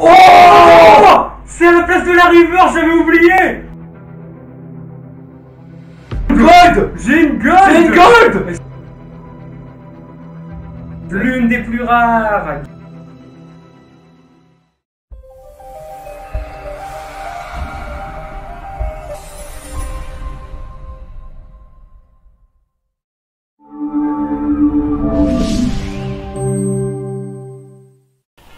Oh, c'est à la place de la River, j'avais oublié. Gold. J'ai une gold. C'est une gold. L'une des plus rares.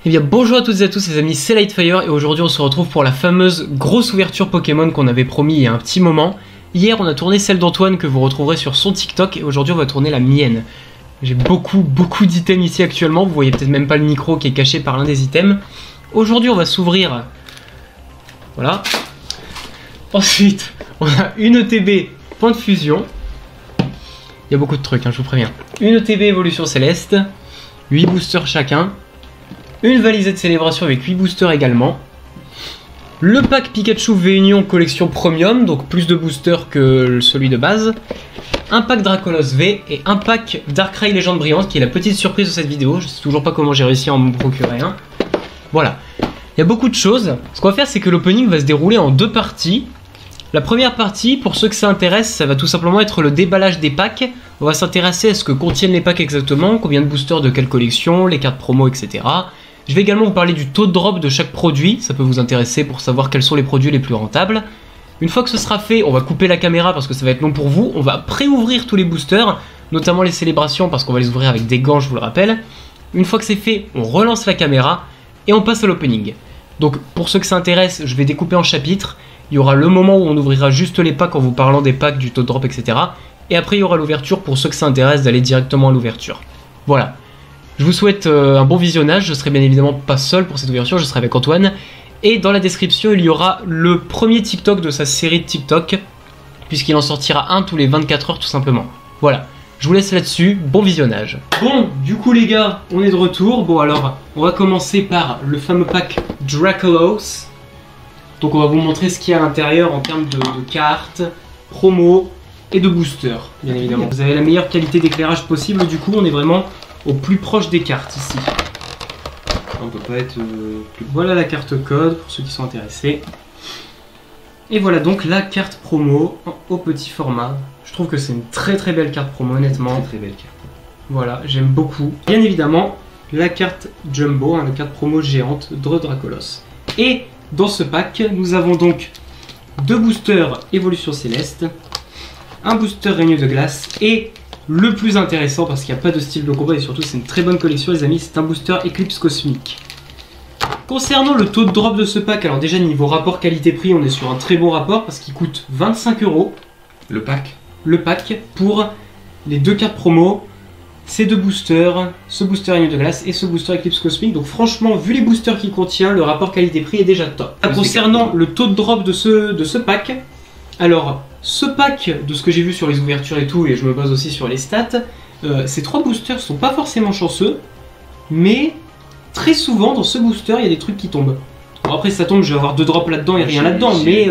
Eh bien bonjour à toutes et à tous les amis, c'est Lightfire et aujourd'hui on se retrouve pour la fameuse grosse ouverture Pokémon qu'on avait promis il y a un petit moment. Hier on a tourné celle d'Antoine que vous retrouverez sur son TikTok et aujourd'hui on va tourner la mienne. J'ai beaucoup d'items ici actuellement, vous voyez peut-être même pas le micro qui est caché par l'un des items. Aujourd'hui on va s'ouvrir, voilà. Ensuite on a une ETB point de fusion. Il y a beaucoup de trucs, hein, je vous préviens. Une ETB évolution céleste, 8 boosters chacun. Une valisette célébration avec 8 boosters également. Le pack Pikachu V-Union collection premium, donc plus de boosters que celui de base. Un pack Dracolos V et un pack Darkrai Légende Brillante qui est la petite surprise de cette vidéo. Je sais toujours pas comment j'ai réussi à en procurer un. Voilà. Il y a beaucoup de choses. Ce qu'on va faire, c'est que l'opening va se dérouler en deux parties. La première partie, pour ceux que ça intéresse, ça va tout simplement être le déballage des packs. On va s'intéresser à ce que contiennent les packs exactement, combien de boosters de quelle collection, les cartes promo, etc. Je vais également vous parler du taux de drop de chaque produit, ça peut vous intéresser pour savoir quels sont les produits les plus rentables. Une fois que ce sera fait, on va couper la caméra parce que ça va être long pour vous, on va pré-ouvrir tous les boosters, notamment les célébrations parce qu'on va les ouvrir avec des gants, je vous le rappelle. Une fois que c'est fait, on relance la caméra et on passe à l'opening. Donc pour ceux que ça intéresse, je vais découper en chapitres, il y aura le moment où on ouvrira juste les packs en vous parlant des packs, du taux de drop, etc. Et après il y aura l'ouverture pour ceux que ça intéresse d'aller directement à l'ouverture. Voilà. Je vous souhaite un bon visionnage, je serai bien évidemment pas seul pour cette ouverture, je serai avec Antoine. Et dans la description, il y aura le premier TikTok de sa série de TikTok, puisqu'il en sortira un tous les 24 heures tout simplement. Voilà, je vous laisse là-dessus, bon visionnage. Bon, du coup les gars, on est de retour. Bon alors, on va commencer par le fameux pack Dracolos. Donc on va vous montrer ce qu'il y a à l'intérieur en termes de cartes, promo et de boosters, bien évidemment. Vous avez la meilleure qualité d'éclairage possible, du coup on est vraiment au plus proche des cartes ici. On peut pas être plus... Voilà la carte code pour ceux qui sont intéressés. Et voilà donc la carte promo au petit format. Je trouve que c'est une très belle carte promo honnêtement. Très belle carte. Voilà, j'aime beaucoup. Bien évidemment la carte Jumbo, hein, la carte promo géante de Dracolos. Et dans ce pack nous avons donc deux boosters Évolution Céleste, un booster Règne de Glace et le plus intéressant, parce qu'il n'y a pas de style de combat et surtout c'est une très bonne collection les amis, c'est un booster Éclipse Cosmique. Concernant le taux de drop de ce pack, alors déjà niveau rapport qualité-prix on est sur un très bon rapport parce qu'il coûte 25 €. Le pack. Le pack pour les deux cartes promo, ces deux boosters, ce booster Règne de Glace et ce booster Éclipse Cosmique. Donc franchement vu les boosters qu'il contient, le rapport qualité-prix est déjà top. Concernant le taux de drop de ce pack, alors ce pack, de ce que j'ai vu sur les ouvertures et tout, et je me base aussi sur les stats, ces trois boosters sont pas forcément chanceux, mais très souvent dans ce booster il y a des trucs qui tombent. Bon, après ça tombe, je vais avoir deux drops là-dedans et rien là-dedans, mais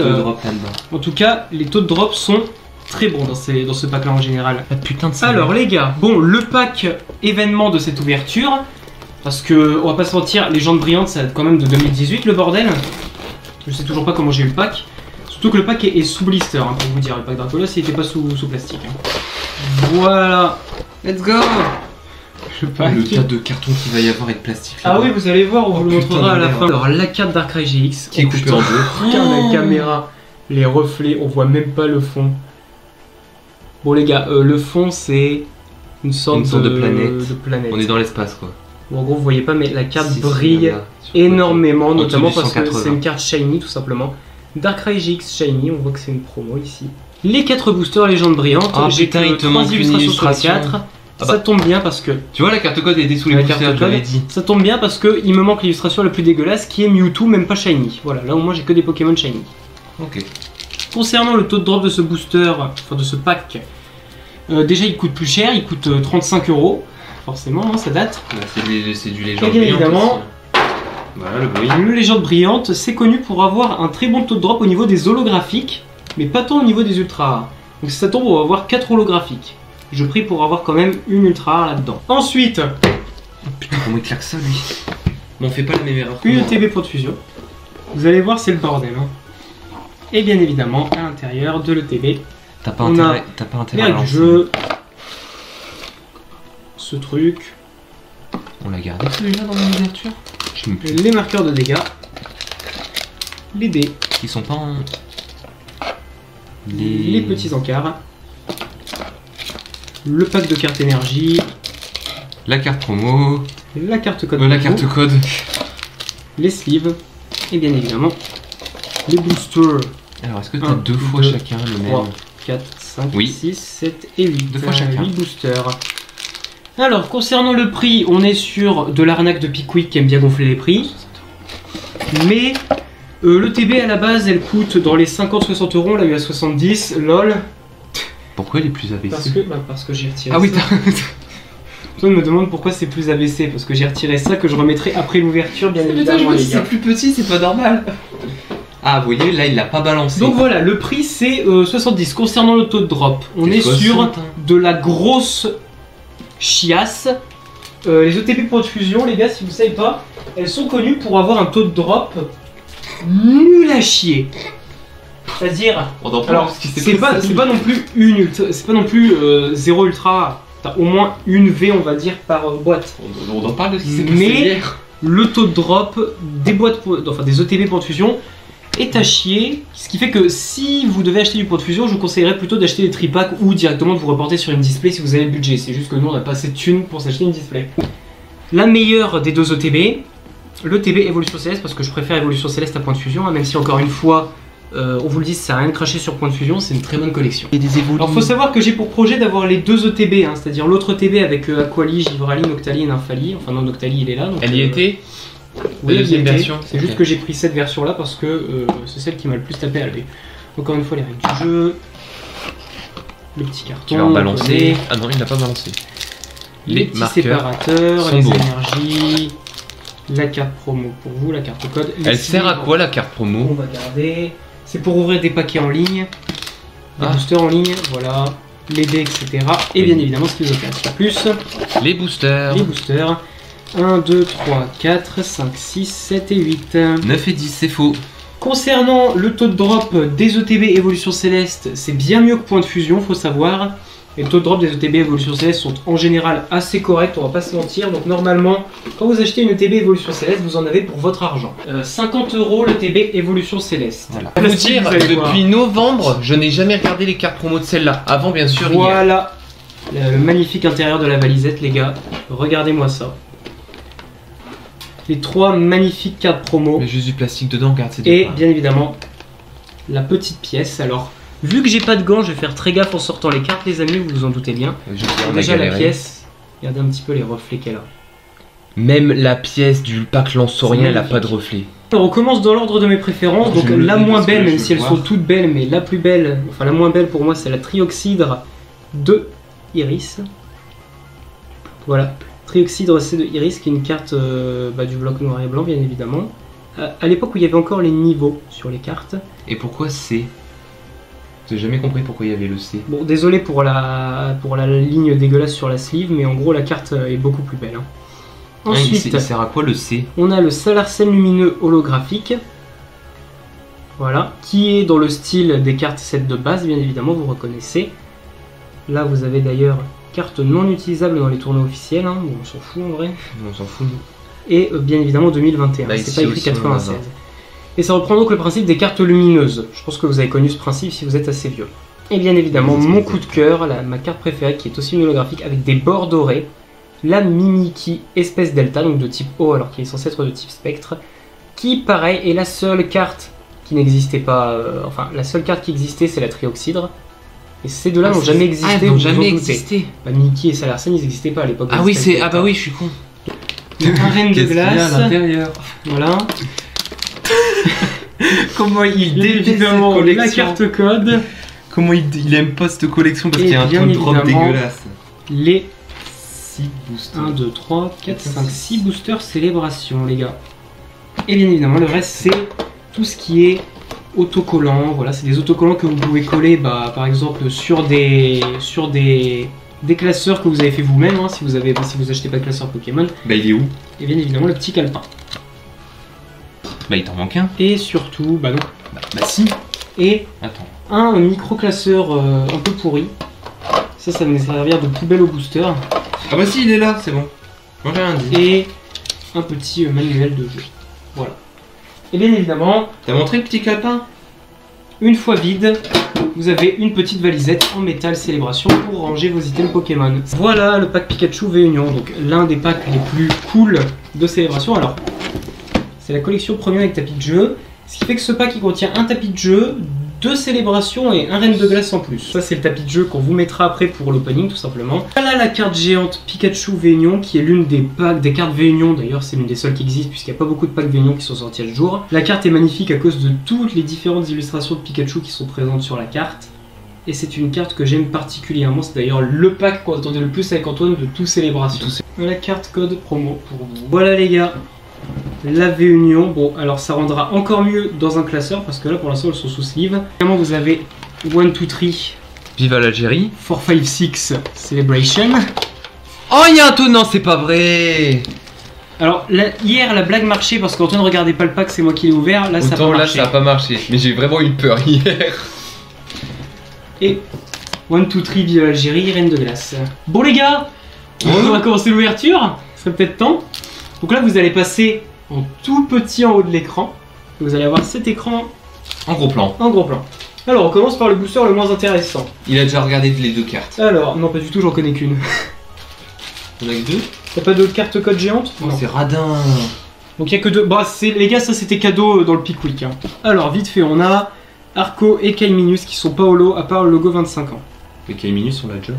en tout cas les taux de drop sont très bons dans ce pack là en général. Ah, putain de ça. Alors les gars, bon le pack événement de cette ouverture, parce que on va pas se mentir, Légende Brillante ça date quand même de 2018 le bordel. Je sais toujours pas comment j'ai eu le pack. Surtout que le pack est sous blister, hein, pour vous dire, le pack Dracolos il était pas sous plastique. Hein. Voilà, let's go. Le tas de carton qu'il va y avoir et de plastique. Ah oui, vous allez voir, on vous le montrera à la fin. Alors la carte Darkrai GX, qui est coupée en deux. Regarde la caméra, les reflets, on voit même pas le fond. Bon les gars, le fond c'est une sorte de planète. On est dans l'espace quoi. Bon, en gros vous voyez pas, mais la carte brille énormément, notamment parce que c'est une carte shiny tout simplement. Darkrai GX Shiny, on voit que c'est une promo ici. Les 4 boosters Légende Brillante, j'ai 3 illustrations sur les 4. Ah bah. Ça tombe bien parce que... Tu vois la carte code était sous les boosters, je l'avais dit. Ça tombe bien parce que il me manque l'illustration la plus dégueulasse qui est Mewtwo, même pas Shiny. Voilà, là au moins j'ai que des Pokémon Shiny. Ok. Concernant le taux de drop de ce booster, enfin de ce pack, déjà il coûte plus cher, il coûte 35 €. Forcément, hein, ça date. Bah, c'est du Légende Brillante. Bien évidemment. Voilà le bruit. Le Légende Brillante, c'est connu pour avoir un très bon taux de drop au niveau des holographiques, mais pas tant au niveau des ultra rares. Donc si ça tombe, on va avoir 4 holographiques. Je prie pour avoir quand même une ultra rare là-dedans. Ensuite, oh, putain, comment il claque ça lui? Mais on fait pas la même erreur. une ETB point de fusion. Vous allez voir, c'est le bordel. Hein. Et bien évidemment, à l'intérieur de l'ETB, T'as pas on intérêt, les règles du jeu, ce truc, On l'a gardé celui-là dans l'ouverture. les marqueurs de dégâts, les dés, Ils sont pas en... les petits encarts, le pack de cartes énergie, La carte promo, la carte code, la carte code. les sleeves, et bien évidemment, les boosters. Alors est-ce que t'as Un, deux fois deux, chacun le 3, même 4, 5, Oui. 6, 7 et 8. Deux fois chacun. 8 boosters. Alors, concernant le prix, on est sur de l'arnaque de Pickwick qui aime bien gonfler les prix. Mais le TB à la base, elle coûte dans les 50-60 euros, on l'a eu à 70, lol. Pourquoi il est plus abaissé? Parce que j'ai retiré Ah oui, ça. Toi, me demande pourquoi c'est plus abaissé, parce que j'ai retiré ça que je remettrai après l'ouverture, bien évidemment, les gars. plus petit, c'est pas normal. Ah, vous voyez, là il l'a pas balancé. Donc voilà, le prix c'est 70. Concernant le taux de drop, on C'est est 60, sur hein. de la grosse chiasse. Les ETP point de fusion, les gars, si vous savez pas, elles sont connues pour avoir un taux de drop nul à chier. C'est-à-dire, On en parle alors parce qu'il s'est c'est pas non plus une ultra, c'est pas non plus 0 ultra. T'as au moins une V, on va dire, par boîte. On en parle de ce qui s'est passé Mais hier. le taux de drop des boîtes, enfin des ETB point de fusion est à chier, ce qui fait que si vous devez acheter du point de fusion, je vous conseillerais plutôt d'acheter des tripacks ou directement de vous reporter sur une display si vous avez le budget. C'est juste que nous on n'a pas assez de thunes pour s'acheter une display. La meilleure des deux ETB, l'ETB Évolution Céleste, parce que je préfère Évolution Céleste à point de fusion, hein, même si encore une fois, on vous le dit, ça sert à rien de cracher sur point de fusion, c'est une très bonne collection. Il y a des évolutions. Alors faut savoir que j'ai pour projet d'avoir les deux ETB, hein, c'est-à-dire l'autre ETB avec Aquali, Givrali, Noctali et Nymphali. Enfin non, Noctali il est là. Donc, Elle y était. oui, La deuxième elle y était. version. C'est juste Ok. que j'ai pris cette version là parce que c'est celle qui m'a le plus tapé à l'œil. Encore une fois, les règles du jeu, le petit carton, Tu vas en balancer. les Ah non, il n'a pas balancé. Les petits marqueurs séparateurs, sont les beaux. énergies, la carte promo pour vous, la carte code. Les Elle sert à sleeves, quoi la carte On promo? va garder. C'est pour ouvrir des paquets en ligne, des Ah. boosters en ligne, voilà, les dés, etc. Et bien évidemment ce qui vous intéresse le plus, Les boosters. les boosters. 1, 2, 3, 4, 5, 6, 7 et 8. 9 et 10, c'est faux. Concernant le taux de drop des ETB Évolution Céleste, c'est bien mieux que Point de Fusion, faut savoir. Et le taux de drop des ETB Évolution Céleste sont en général assez corrects, on va pas se mentir. Donc normalement, quand vous achetez une ETB Évolution Céleste, vous en avez pour votre argent. 50 € l'ETB Évolution Céleste. Voilà. Pour Pour vous dire, depuis novembre, je n'ai jamais regardé les cartes promo de celle-là. Avant, bien sûr, hier. Voilà le magnifique intérieur de la valisette, les gars. Regardez-moi ça. Les trois magnifiques cartes promo. Mais juste du plastique dedans, regarde, c'est du Et pain. bien évidemment, la petite pièce. Alors, vu que j'ai pas de gants, je vais faire très gaffe en sortant les cartes, les amis, vous vous en doutez bien. Je sais, on a Déjà, la galéré. pièce, regardez un petit peu les reflets qu'elle a. Même la pièce du pack lance-rien, C'est elle a pas de magnifique. reflet. Alors, on commence dans l'ordre de mes préférences. Je Donc, me le la dis moins parce que belle, je même veux si elles voir. sont toutes belles, mais la plus belle, enfin la moins belle pour moi, c'est la Trioxydre de Iris. Voilà. Trioxydre C de Iris, qui est une carte du bloc noir et blanc, bien évidemment. À l'époque où il y avait encore les niveaux sur les cartes. Et pourquoi C? J'ai jamais compris pourquoi il y avait le C. Bon, désolé pour la ligne dégueulasse sur la sleeve, mais en gros la carte est beaucoup plus belle. Hein. Ensuite, il sert à quoi le C? on a le Salarsen lumineux holographique. Voilà, qui est dans le style des cartes set de base, bien évidemment, vous reconnaissez. Là, vous avez d'ailleurs carte non utilisable dans les tournois officiels, hein. Bon, on s'en fout en vrai. On s'en fout. Et bien évidemment 2021, Bah, c'est ici pas écrit aussi, on en a 96. Et ça reprend donc le principe des cartes lumineuses. Je pense que vous avez connu ce principe si vous êtes assez vieux. Et bien évidemment, Oui, mon coup de cœur, ma carte préférée qui est aussi une holographique avec des bords dorés, la Mimiki espèce Delta, donc de type O alors qu'il est censé être de type Spectre, qui pareil est la seule carte qui n'existait pas, enfin la seule carte qui existait c'est la Trioxydre. Et ces deux-là n'ont jamais existé, n'ont vous vous en jamais doutez. existé. Bah, Mimiki et Salarsen ils n'existaient pas à l'époque. Ah des oui, espèces c'est. Delta. Ah bah oui, je suis con. Un reine de glace, l'intérieur? voilà. Comment il Bien déteste évidemment, cette la collection? carte code, Comment il aime pas cette collection parce Et qu'il y a un bien taux de drop évidemment, dégueulasse. les 6 boosters. 1, 2, 3, 4, 5, 6 boosters célébration, les gars. Et bien évidemment, le reste, c'est tout ce qui est autocollant. Voilà, c'est des autocollants que vous pouvez coller, par exemple, sur des classeurs que vous avez fait vous-même, hein, si vous achetez pas de classeur Pokémon. Bah il est où? Et bien évidemment, le petit calepin. Bah il t'en manque un. Et surtout, bah non. Bah si. Et Attends. un micro-classeur un peu pourri. Ça va nous servir de poubelle au booster. Ah bah si, il est là, c'est bon. Moi j'ai rien dit. Et un petit manuel de jeu. Voilà. Et bien évidemment, T'as montré le petit calepin? une fois vide, vous avez une petite valisette en métal célébration pour ranger vos items Pokémon. Voilà le pack Pikachu V-Union, donc l'un des packs les plus cool de célébration. Alors, c'est la collection premium avec tapis de jeu, ce qui fait que ce pack il contient un tapis de jeu, 2 célébrations et un reine de glace en plus. Ça c'est le tapis de jeu qu'on vous mettra après pour l'opening tout simplement. Voilà la carte géante Pikachu V-Union qui est l'une des packs des cartes V-Union, d'ailleurs c'est l'une des seules qui existent puisqu'il n'y a pas beaucoup de packs V-Union qui sont sortis à ce jour. La carte est magnifique à cause de toutes les différentes illustrations de Pikachu qui sont présentes sur la carte. Et c'est une carte que j'aime particulièrement, c'est d'ailleurs le pack qu'on attendait le plus avec Antoine de tout célébration. La carte code promo pour vous. Voilà les gars, la V-Union. Bon, alors ça rendra encore mieux dans un classeur parce que là pour l'instant elles sont sous sleeve. Évidemment vous avez 1, 2, 3, Viva l'Algérie. 4, 5, 6 Celebration. Oh, il y a un tonneau, c'est pas vrai. Alors là, hier la blague marchait parce qu'Antoine ne regardait pas le pack, c'est moi qui l'ai ouvert. Là ça a pas Autant là marché. ça a pas marché, mais j'ai vraiment eu peur hier. Et 1, 2, 3 Viva l'Algérie, reine de glace. Bon les gars, on va commencer l'ouverture. Ce serait peut-être temps. Donc là vous allez passer en tout petit en haut de l'écran. Vous allez avoir cet écran En gros plan. en gros plan. Alors on commence par le booster le moins intéressant. Il a déjà regardé les deux cartes. Alors, non pas du tout, j'en connais qu'une. On a que deux. T'as pas d'autres cartes code géantes? Oh, c'est radin. Donc il y a que deux. Bah les gars, ça c'était cadeau dans le Pick Week. Hein. Alors vite fait, on a Arco et Kaiminus qui sont pas holo à part le logo 25 ans. Les Kaiminus on l'a déjà.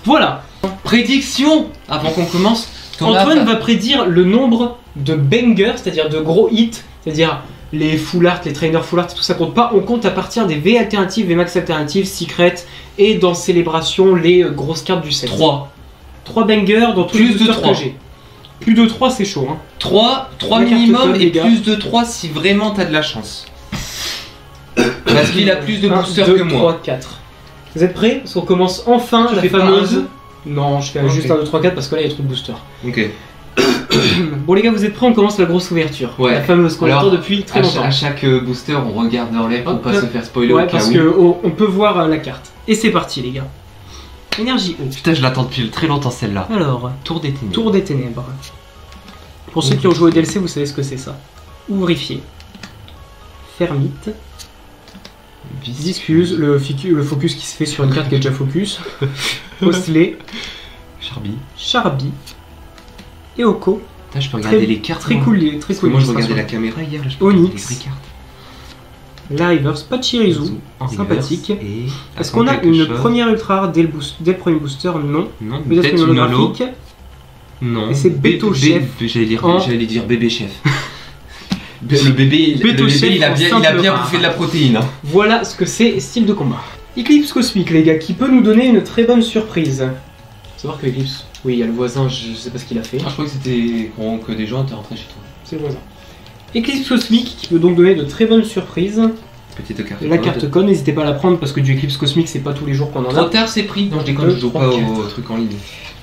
Voilà. Prédiction. Avant qu'on commence. Thomas Antoine va prédire le nombre de bangers, c'est-à-dire de gros hits, c'est-à-dire les full art, les trainers full art, tout ça compte pas. On compte à partir des V alternatives, V max alternatives, secret et dans célébration les grosses cartes du set. 3. 3 bangers dans tous Plus les de boosters 3. que j'ai. Plus de 3 c'est chaud hein. 3 La minimum carte code, et les gars. plus de 3 si vraiment t'as de la chance. Parce qu'il a plus de 1, boosters 2, que moi. 3, 4. Vous êtes prêts? Parce qu'on commence enfin Tu la fais pas fameuse... un, deux Non, je fais Ok. juste 1, 2, 3, 4 parce que là il y a trop de boosters. Ok. Bon les gars, vous êtes prêts? On commence la grosse ouverture. Ouais. La fameuse qu'on Alors, attend depuis très longtemps. À chaque booster on regarde dans l'air pour Hop. pas se faire spoiler Ouais, au cas parce où. que on peut voir la carte. Et c'est parti les gars. Énergie haut. Putain je l'attends depuis très longtemps celle-là. Alors, Tour des ténèbres. Tour des ténèbres. Pour ceux qui ont joué au DLC, vous savez ce que c'est ça. Ouvrifier. Fermite. Discuse, le focus qui se fait sur une carte qui est déjà focus. Osselet. Charby. Charby. Eoko. Putain, je peux regarder Très- les cartes. Très moi. cool, très Parce que cool. moi je regardais illustration. la caméra hier, là je peux Onyx. regarder les vraies cartes. La reverse, Pachirisu. En Sympathique. reverse, et Est-ce attends qu'on a quelque une chose. première ultra rare dès le premier booster? Non. Non, Peut-être peut-être une une holo. holographique. Non. Et c'est Beto Chef J'allais dire bébé chef. Le bébé, Beto Chef il a en bien simple rare. bouffé de la protéine. Hein. Voilà ce que c'est style de combat. Eclipse cosmique les gars, qui peut nous donner une très bonne surprise. Faut savoir que Eclipse, oui il y a le voisin, je sais pas ce qu'il a fait. Ah, je crois que c'était que des gens étaient rentrés chez toi. C'est le voisin. Eclipse cosmique qui peut donc donner de très bonnes surprises. Petite carte. La carte code, n'hésitez pas à la prendre parce que du Eclipse cosmique c'est pas tous les jours qu'on en Trop a. tard c'est pris. Non je déconne, Deux, je joue trois, pas quatre. au truc en ligne.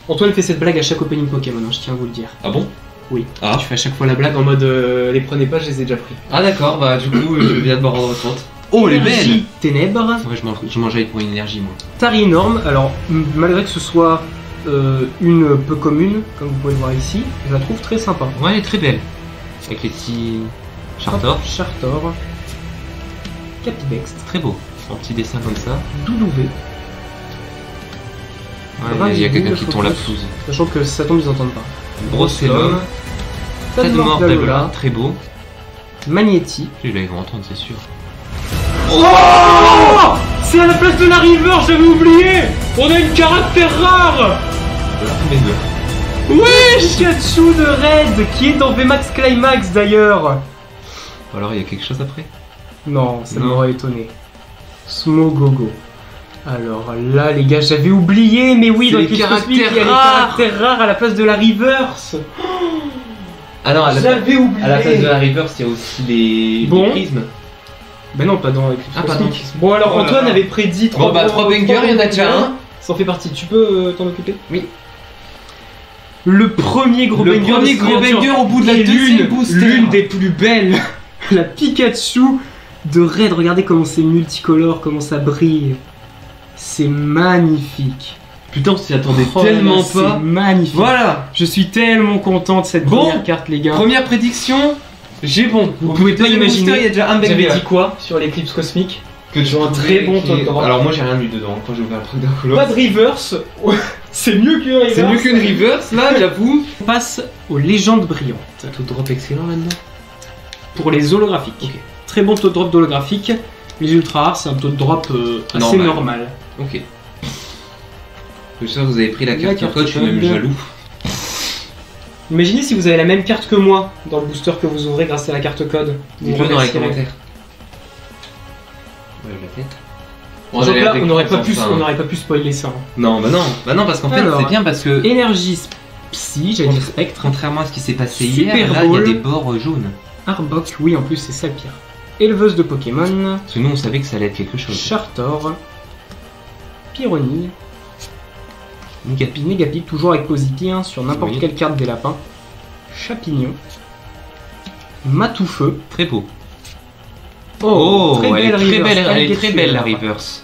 Antoine fait cette blague à chaque opening Pokémon, hein, je tiens à vous le dire. Ah bon? Oui. Ah. Je fais à chaque fois la blague en mode les prenez pas, je les ai déjà pris. Ah d'accord, bah du coup je viens de me rendre compte. Oh les Énergie belles! Ténèbres. Ouais je mangeais pour une énergie moi. Tari énorme, alors malgré que ce soit une peu commune, comme vous pouvez le voir ici, je la trouve très sympa. Ouais elle est très belle. Avec les petits Chartor. Hop, Chartor. Capibex. Très beau. Un petit dessin comme ça. Doudouvé. Ouais, il y a quelqu'un qui tombe la flouze. Sachant que si ça tombe, ils entendent pas. Brossellum. Très de mort d'Alola, très beau. Magnéti. Je vais entendre c'est sûr. Oh, c'est à la place de la River, j'avais oublié. On a une caractère rare. Oui, Pikachu de Red, qui est dans VMAX Climax d'ailleurs. Alors il y a quelque chose après? Non, ça Non. m'aurait étonné. Smogogo. Alors là, les gars, j'avais oublié, mais oui, C'est dans les Eclipse caractères Cosmic, il y a les rares. caractères rares à la place de la Reverse. Ah non, J'avais oublié. à la place de la Reverse, il y a aussi les Bon. prismes. Ben non, pas dans Eclipse Ah, pas Cosmic. dans- Bon, alors Oh là Antoine là. avait prédit 3 Bon bah 3 bangers, il y en a déjà un. Ça en fait partie. Tu peux t'en occuper? Oui. Le premier gros Le banger premier de gros couverture. banger au bout de la Et deuxième booster. l'une des plus belles. La Pikachu de Red. Regardez comment c'est multicolore, comment ça brille. C'est magnifique. Putain, on s'y attendait Oh là là, tellement c'est pas. magnifique. Voilà. Je suis tellement content de cette Bon. première carte, les gars. Première prédiction. J'ai bon. Vous Au pouvez bout du pas deuxième imaginer. booster, il y a déjà un J'avais banger. dit quoi sur l'éclipse cosmique? Que Ils ont un très bon top drop. Alors moi j'ai rien lu dedans quand j'ai ouvert le truc d'un color. Pas de reverse. C'est mieux qu'une reverse. C'est mieux qu'une reverse là, j'avoue. On passe aux légendes brillantes. Tout drop excellent là-dedans. Pour les holographiques. Ok. Très bon taux de drop d'holographique. Les ultra rares, c'est un taux de drop assez normal. Ok. Je suis sûr que vous avez pris la La carte carte code, je suis même code. jaloux. Imaginez si vous avez la même carte que moi dans le booster que vous ouvrez grâce à la carte code. Vous Dites-le dans les remercierez. commentaires. Ouais, la tête. Donc là, on n'aurait pas pu spoiler ça. hein. Non, bah non, parce qu'en fait Alors, c'est bien parce que Énergie Psy, j'allais dire Spectre. contrairement à ce qui s'est passé Super hier, là il y a Bowl. des bords jaunes. Arbok, oui, en plus c'est ça le pire. Éleveuse de Pokémon. Parce que nous on savait que ça allait être quelque chose. Chartor. Pyronille. Nigapi. Négapi, toujours avec Posipi hein, sur n'importe Oui. quelle carte des lapins. Chapignon. Matoufeu. Très beau. Oh, elle est très reverse. belle, elle est très belle la Alligator. reverse.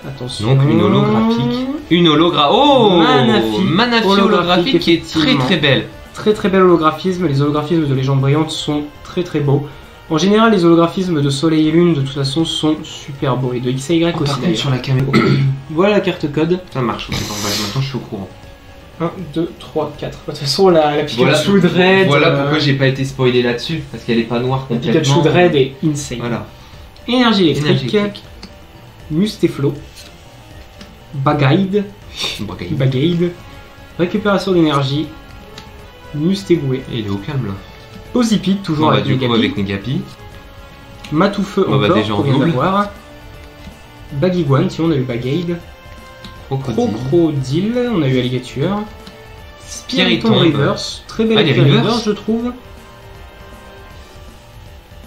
Attention. Donc une holographique. Une holographique. Oh Manafi. Manafi holographique qui est très effectivement. très belle. Très très bel holographisme. Les holographismes de Légendes Brillantes sont très très beaux. En général, les holographismes de Soleil et Lune de toute façon sont super beaux. Et de X et Y Oh, aussi par contre d'ailleurs. sur la caméra. Voilà la carte code. Ça marche, ok, bon, bah, maintenant je suis au courant. 1, 2, 3, 4. De toute façon, la Pikachu Voilà, de Red. voilà pourquoi j'ai pas été spoilé là-dessus, parce qu'elle est pas noire La complètement. Pikachu de Red est insane. Voilà. Énergie électrique. Énergétique. Mustéflo. Bagaide. Bagaide. Récupération d'énergie. Mustéboué. Et il est au calme là. Ozipit, toujours Bon, bah, avec du coup Negapi. avec Negapi. Matoufeu Bon, bah, encore, déjà en qu'on vient double. d'avoir. Bagiguan, si on a eu Bagaide. Crocodile. Crocodile, on a eu Alligator. Spiritomb Spiritomb. Reverse, très belle Ah, les effet reverse. reverse, je trouve.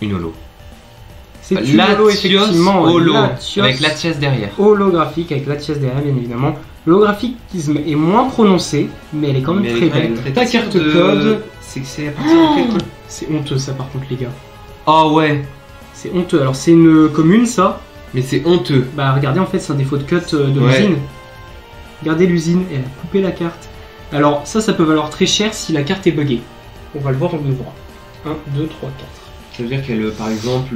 Une holo. C'est une holo, effectivement. holo. Latios Avec Latias derrière. holographique avec Latias derrière, bien évidemment. L'holographisme est moins prononcé, mais elle est quand même Mais elle très est quand même belle. très- Ta à partir carte de- code, C'est que c'est à partir de quel code c'est honteux ça par contre, les gars. Oh ouais. C'est honteux. Alors, c'est une commune, ça. Mais c'est honteux. Bah, regardez, en fait, c'est un défaut de cut de Ouais. l'usine. Regardez l'usine, elle a coupé la carte. Alors, ça peut valoir très cher si la carte est buggée. On va le voir, on le verra. 1, 2, 3, 4. Ça veut dire qu'elle, par exemple,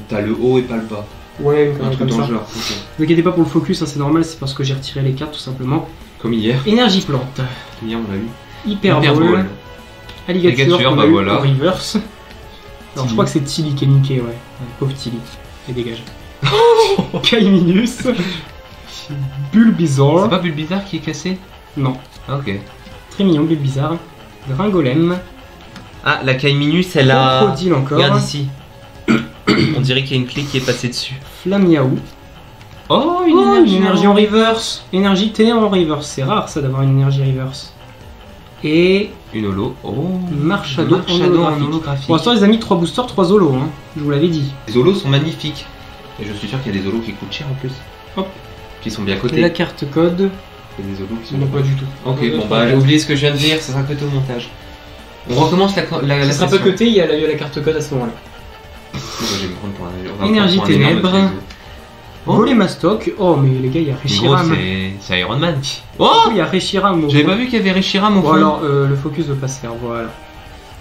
t'as le haut et pas le bas. Ouais, Un truc comme dans ça. le genre. ok. Ne vous inquiétez pas pour le focus, hein, c'est normal, c'est parce que j'ai retiré les cartes tout simplement. Comme hier. Énergie plante, Hier on l'a eu. Hyper Hyper Ball, Ball. Alligator, Alligator, qu'on bah a eu voilà. en reverse. Alors je Tilly. crois que c'est Tilly qui est niqué, ouais. Pauvre Tilly. Et dégage. Kaiminus, Bulbizarre. C'est pas Bulbizarre qui est cassé? Non, Ok. très mignon, Bulbizarre. Gringolem, Ah, la Kaiminus, elle Crocodile encore. Regarde ici. On dirait qu'il y a une clé qui est passée dessus. Flamiaou. Oh, Oh, une énergie en reverse. Énergie T en reverse. C'est rare ça d'avoir une énergie reverse. Et Une holo. Oh. Marshado en holographique. holographique. Pour l'instant, les amis, 3 boosters, 3 holos. Hein. Je vous l'avais dit. Les holos sont magnifiques. Et je suis sûr qu'il y a des holos qui coûtent cher en plus. Hop. Qui sont bien cotés. La carte code. Il y a des holos qui sont Non, pas du tout. Ok, Un, deux, bon trois, bah quatre. oubliez ce que je viens de dire, ça sera coté au montage. On recommence la Ça sera pas session. coté, il y a la carte code à ce moment-là. Bon, bah, je vais me prendre pour un- on va Énergie prendre pour un énorme ténèbres. trésor. Oh. Volemastoc. Oh, mais les gars, il y a Gros, Reshiram. c'est Iron Man. Oh, Il y a Reshiram. au j'avais fond. pas vu qu'il y avait Reshiram au Bon, fond. alors, le focus veut pas se faire, voilà.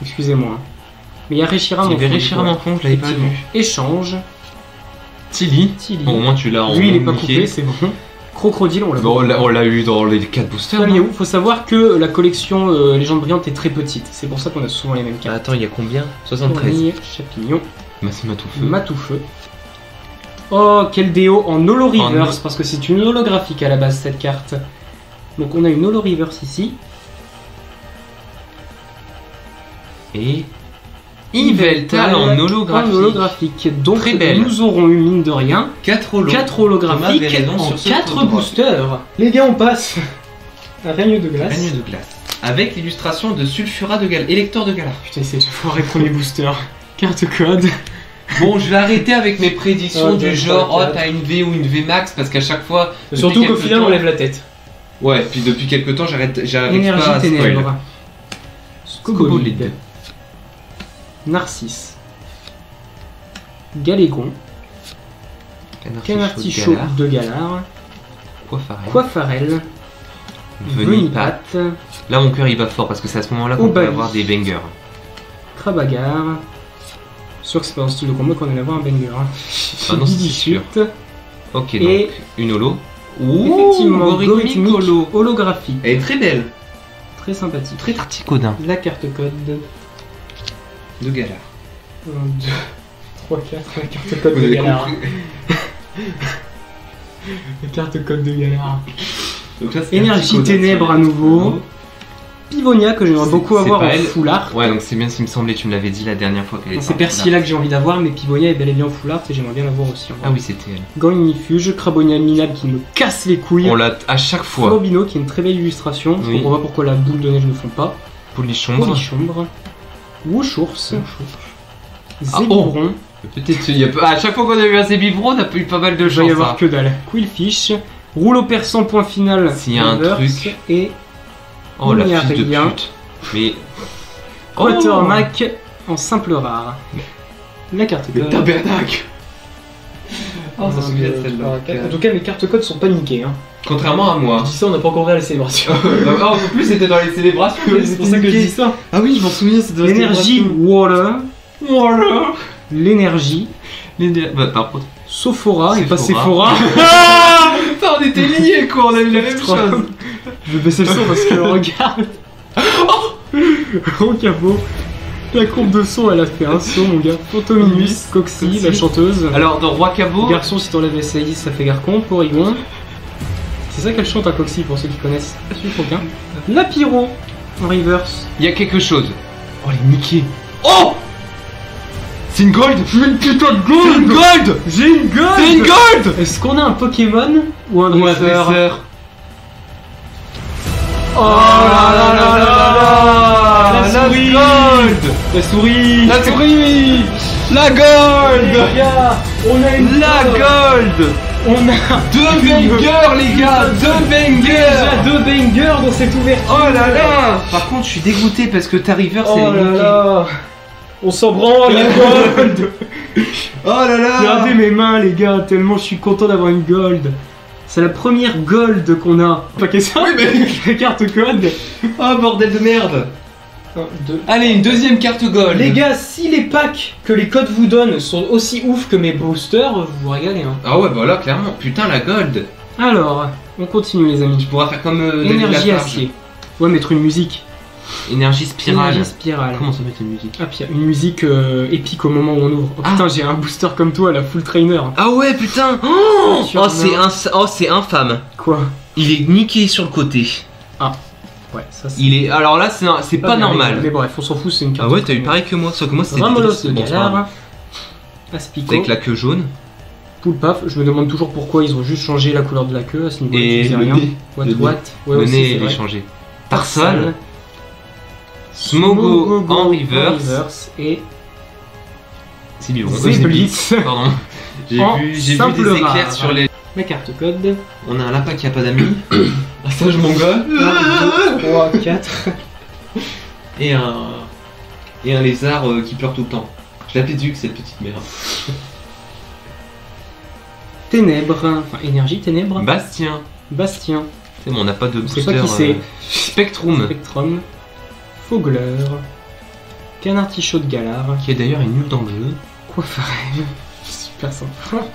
Excusez-moi. hein. Mais il y a Reshiram Il y au avait fond, Reshiram ouais. en fond, je l'avais pas Effectivement. vu. Échange. Tilly. Tilly. Bon, au moins tu l'as en Lui, il est pas unifié. coupé, c'est bon. Crocodile, on l'a Bon, pas. on l'a eu dans les 4 boosters. Flamiaou, faut savoir que la collection Légende Brillante est très petite. C'est pour ça qu'on a souvent les mêmes Ah, cartes. attends, il y a combien 73. Fourmi, Chapignon, Massima tout feu. Matoufeu. Oh, quel déo en holo reverse, En- parce que c'est une holographique à la base cette carte. Donc on a une holo reverse ici. Et Yveltal en holographique. En holographique. Donc Très belle. nous aurons eu, mine de rien, 4 holos. 4 Thomas holographiques avait raison en sur ce 4 tour de boosters. Les gars, on passe à règne de glace. Règne de glace. Avec l'illustration de Sulfura de Galar, Électeur de Galar. Putain, c'est foiré premier booster. Carte code. Bon, je vais arrêter avec mes prédictions Oh, du deux, genre, trois, oh quatre. t'as une V ou une V max, parce qu'à chaque fois. Surtout depuis qu'au quelques final, temps- on lève la tête. Ouais, puis depuis quelques temps, j'arrive pas Énergie à spoil. ténèbres. Scobolide. Scobolide. Narcisse. Galégon. Canartichaud de Galar. Coiffarel. Venipat. Là, mon cœur il bat fort parce que c'est à ce moment-là qu'on peut Obali. avoir des bangers. Krabagar. Sûr que c'est pas un style de combat qu'on allait avoir un banger. Hein. Ah non, c'est sûr. Ok, donc Et une holo. effectivement, Gorithmique holo. holographique. Elle est très belle. Très sympathique. Très tarticodin. La carte code. De Galar. 1, 2, 3, 4. La carte code Vous de avez Galar. compris. La carte code de Galar. Donc là, c'est Énergie tarticodin, ténèbres à nouveau. Pivonia que j'aimerais beaucoup c'est avoir pas en elle. full art. Ouais, donc c'est bien ce qui me semblait, tu me l'avais dit la dernière fois qu'elle était. C'est en Persilla que j'ai envie d'avoir, mais Pivonia est bel et bien en full art et j'aimerais bien l'avoir aussi. Ah oui, c'était elle. Gangnifuge, Crabonia minable qui me casse les couilles. On l'a à chaque fois. Flobino qui est une très belle illustration. Je Oui. comprends pas pourquoi la boule de neige ne font pas. Polichombre. Polichombre. Wushours. Ah, Zébibron. Peut-être il y a pas... À chaque fois qu'on a eu un Zébibron, on a eu pas mal de Il va y chance. avoir hein. que dalle. Quillfish. Rouleau perçant point final. S'il y a un Reverse, truc. Et Oh la il n'y a fille de rien. pute. Mais. Quatermac en simple rare. La carte Le code. tabernacle. Oh, ça se souvient de 1, 2, celle-là. 3, 4. En tout cas, mes cartes codes sont pas niquées. Hein. Contrairement à moi. Je dis ça, on n'a pas encore ouvert les célébrations. Ah, en plus, c'était dans les célébrations. C'est pour ça que je dis ça. Ah oui, je m'en souviens, c'est dans les L'énergie water. Voilà. L'énergie. Bah, par contre. Sophora et pas Sephora. Sephora. Putain, on était liés quoi, on a eu la même chose. Je vais baisser le son parce que regarde. Au capot. La courbe de son, elle a fait un saut, mon gars. Phantominus, Coxy, la chanteuse. Alors, dans Roi Cabot. Garçon, si t'enlèves SAI, ça fait Garcon, Porygon. C'est ça qu'elle chante à Coxy pour ceux qui connaissent. Suis aucun. La Pyro en reverse. Il y a quelque chose. Oh, les niqués. Oh! C'est une gold! Une putain de gold! C'est une gold! J'ai une gold! C'est une gold! Est-ce qu'on a un Pokémon ou un Ou un dresseur? dresseur. Oh là là là là là! La souris! gold! La souris! La souris! La gold! Les gars, on a une La gold! On a Deux bangers, les gars! Deux déjà bangers! 2 bangers dans cette ouverture! Oh là là! Par contre, je suis dégoûté parce que ta river, c'est Oh là niqué. là! On s'en branle, la gold! Oh là là! Regardez mes mains, les gars, tellement je suis content d'avoir une gold! C'est la première gold qu'on a! Pas que ça? Oui, mais. La carte code! Oh bordel de merde! 1, 2. Allez, une deuxième carte gold! Les gars, si les packs que les codes vous donnent sont aussi ouf que mes boosters, vous vous régalez. Hein. Ah ouais, bah là, clairement. Putain, la gold! Alors, on continue les amis. Tu pourras faire comme David Énergie Lafarge. acier. Ouais, mettre une musique. Énergie spirale. Énergie spirale. Comment ça met une musique? Ah, puis il y a une musique épique au moment où on ouvre. Oh Ah. putain, j'ai un booster comme toi, la full trainer. Ah ouais, putain! Oh, Sur c'est infâme. Quoi? Il est niqué sur le côté. Ouais, ça c'est. Il est. Alors là, c'est pas bien, normal. Mais bref, on s'en fout, c'est une carte. Ah ouais, t'as eu pareil que moi, sauf que moi c'était Ramolos triste. de Bon, c'est pas grave. Galar. Aspico. Avec la queue jaune. Poulpaf. Je me demande toujours pourquoi ils ont juste changé la couleur de la queue à ce niveau-là. Et je sais le rien. nez. What, Le nez. what? Ouais, Le aussi, nez c'est il est vrai. changé. Tarsal. Smogo en reverse. Et C'est lui, Zéblitz. Pardon. En J'ai vu simple des éclairs rare. sur les. La carte code. On a un lapin qui a pas d'amis. Un sage mongol. 1, 2, 3, 4. Et un lézard qui pleure tout le temps. Je l'appelle Duc, cette petite merde. Ténèbres. Enfin, énergie, ténèbres. Bastien. Bastien. C'est bon, on n'a pas de Je sais booster. pas qui c'est. Spectrum. Spectrum. Fogler. Canartichaud de Galar. Qui est d'ailleurs nul dans le jeu. Coiffarel. Super sympa.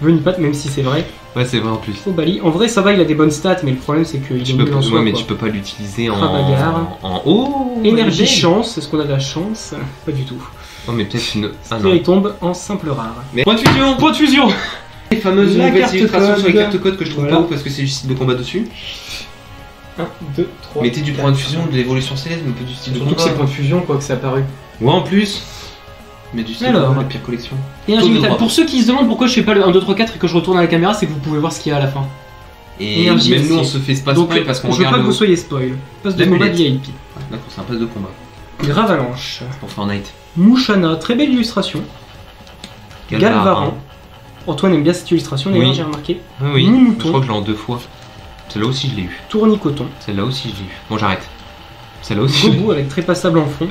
Venipat, même si c'est vrai. Ouais, c'est vrai en plus. Obali. En vrai, ça va, il a des bonnes stats, mais le problème c'est qu'il est Tu peux, nul en soi. ouais, mais quoi. tu peux pas l'utiliser en. Krabagar. En haut. Énergie chance, est-ce qu'on a de la chance? Pas du tout. Oh, mais peut-être une. Ah Il non. tombe en simple rare. Mais... Point de fusion. Point de fusion. Les fameuses La nouvelles carte illustrations sur les code. cartes codes que je trouve Voilà. pas ouf parce que c'est du style de combat dessus. 1, 2, 3. Mettez du point de fusion, de l'évolution céleste, mais pas du style de Surtout que combat. c'est point de fusion quoi que c'est apparu. Ouais, en plus. Mais du style de Alors. combat, la pire collection. Énergie Tout de métal. droit. Pour ceux qui se demandent pourquoi je fais pas le 1, 2, 3, 4 et que je retourne à la caméra, c'est que vous pouvez voir ce qu'il y a à la fin. Et Énergie même nous, aussi. on se fait pas Donc, spoil parce qu'on je veux pas regarde. que vous soyez spoil. Passe de La combat mulette. VIP. D'accord, c'est un pass de combat. Gravalanche. Pour Fortnite. Mouchana, très belle illustration. Galvaran. Antoine aime bien cette illustration d'ailleurs, Oui. j'ai remarqué. Oui, oui. Mouton. Je crois que je l'ai en 2 fois. Celle-là aussi je l'ai eu. Tournicoton. Celle-là aussi je l'ai eu. Bon j'arrête. Celle-là aussi je l'ai eu. Gobo avec trépassable en fond.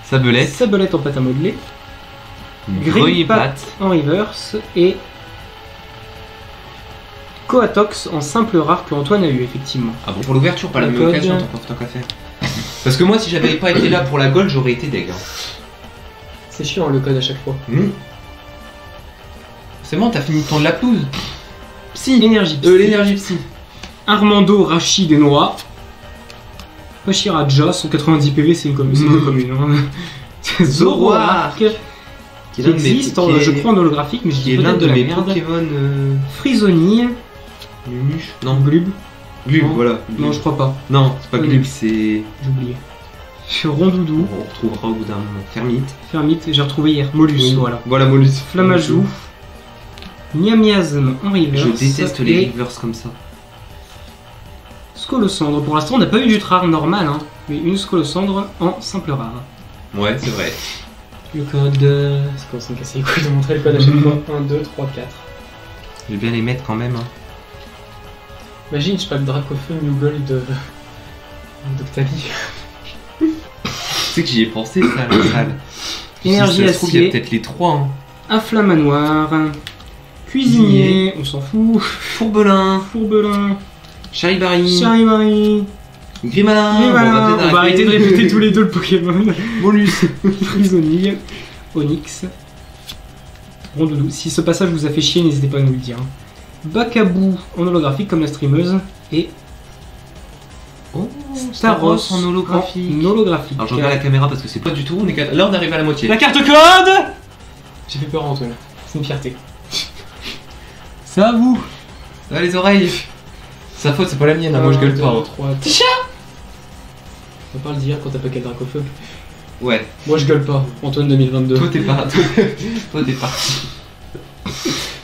Sabelette. Sabelette en pâte à modeler. Grelier-Pat. En reverse. Et Coatox en simple rare que Antoine a eu effectivement. Ah bon, pour l'ouverture, pas la Le même code. occasion, tant qu'à faire. Parce que moi, si j'avais pas été là pour la gold, j'aurais été deg. Hein. C'est chiant le code à chaque fois. C'est bon, t'as fini de tondre la pelouse. Psy. Énergie psy. L'énergie psy. Armando, Rachid et Noah. Pachiraja, 190 PV, c'est une commune. Hein. Zoroark, qui existe, je crois en holographique, mais je Qui dis est l'un peut-être de de la mes merde. Pokémon. Frisoni, Lumuche. Non, Glub. Glub, Non. voilà. Non, je crois pas, Non, c'est pas Oui. Glub, c'est. j'ai oublié. Rondoudou, On retrouvera au bout d'un moment. Fermite. Fermite, j'ai retrouvé hier. Molus, Oui. voilà. Voilà, Molus. Flamajou, Niamiasme en reverse. Je déteste les et reverse comme ça. Scolosandre. Pour l'instant, on n'a pas eu du rare normal, hein, mais une Scolosandre en simple rare. Ouais, c'est vrai. Le code. C'est comment ça me casser les couilles de montrer le code à chaque fois. 1, 2, 3, 4. Je vais bien les mettre quand même. Hein. Imagine, je pack Dracofeu New Gold d'Octavie. Tu sais que j'y ai pensé, ça, la salle. Énergie Si ça se trouve, il y a acier, peut-être les trois. Hein. inflammanoir, cuisinier, on s'en fout, Fourbelin, fourbelin, Charibari, charivari, Grimalin. et voilà, Bon, on va arrêter de répéter tous les deux le Pokémon. Molus. Frisoni, Onyx, Rondoudou. Si ce passage vous a fait chier, n'hésitez pas à nous le dire. Bakabou en holographique comme la streameuse et Oh, Staros en holographique. en holographique. Alors je regarde la caméra parce que c'est pas du tout. On est... Là, on arrive à la moitié. La carte code. J'ai fait peur à Antoine. C'est une fierté. Ça à vous. Ah, les oreilles. Sa faute, c'est pas la mienne. Hein. Moi, je gueule pas. 3, Ticha. On va pas le dire quand t'as pas quel Dracofeu. Ouais. Moi je gueule pas. Antoine 2022. Toi, t'es pas. Toi, t'es parti.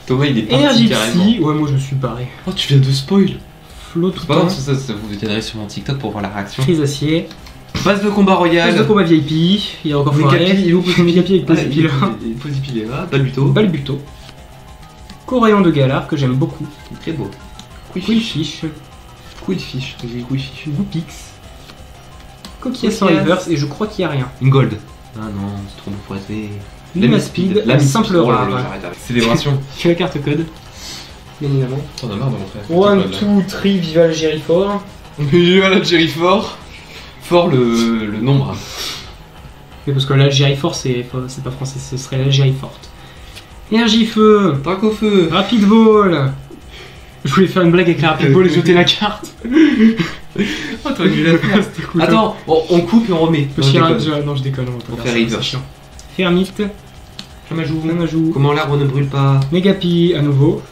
Thomas, il est parti Énergie carrément. psy. Ouais, moi je me suis barré. Oh, tu viens de spoil. Flot tout C'est pas temps. grave, ça, vous viendrez sur mon TikTok pour voir la réaction. Crise acier. Phase de combat royal. Phase de combat VIP. Il y a encore Megapi, Foiré. il est où Megapi avec Posipila. Posipila, Balbuto. Balbuto. Corayon de Galar que j'aime beaucoup. Très beau. Quillfish. Quillfish. Goupix. Coquillage sans Coquillage. reverse et je crois qu'il y a rien. Une gold. Ah non, c'est trop poisé. Limaspeed, la simple rare. Célébration. Tu as la carte code. Bien évidemment. T'en as marre de montrer. 1, 2, 3, viva le Gérifor. Viva l'Algérie fort. Fort le nombre. Mais parce que l'Algérie Forte, c'est pas français, ce serait l'Algérie Forte. Énergie feu, Dracofeu. rapide vol. Je voulais faire une blague avec la rapide vol et jeter la carte. Oh, t'aurais dû la faire. C'était cool. Attends, on coupe et on remet. Le chien, non, je déconne, on va On pas fait faire ça, reverse. c'est chiant. Fermite, Flamajou, Comment l'arbre ne brûle pas? Megapi à nouveau.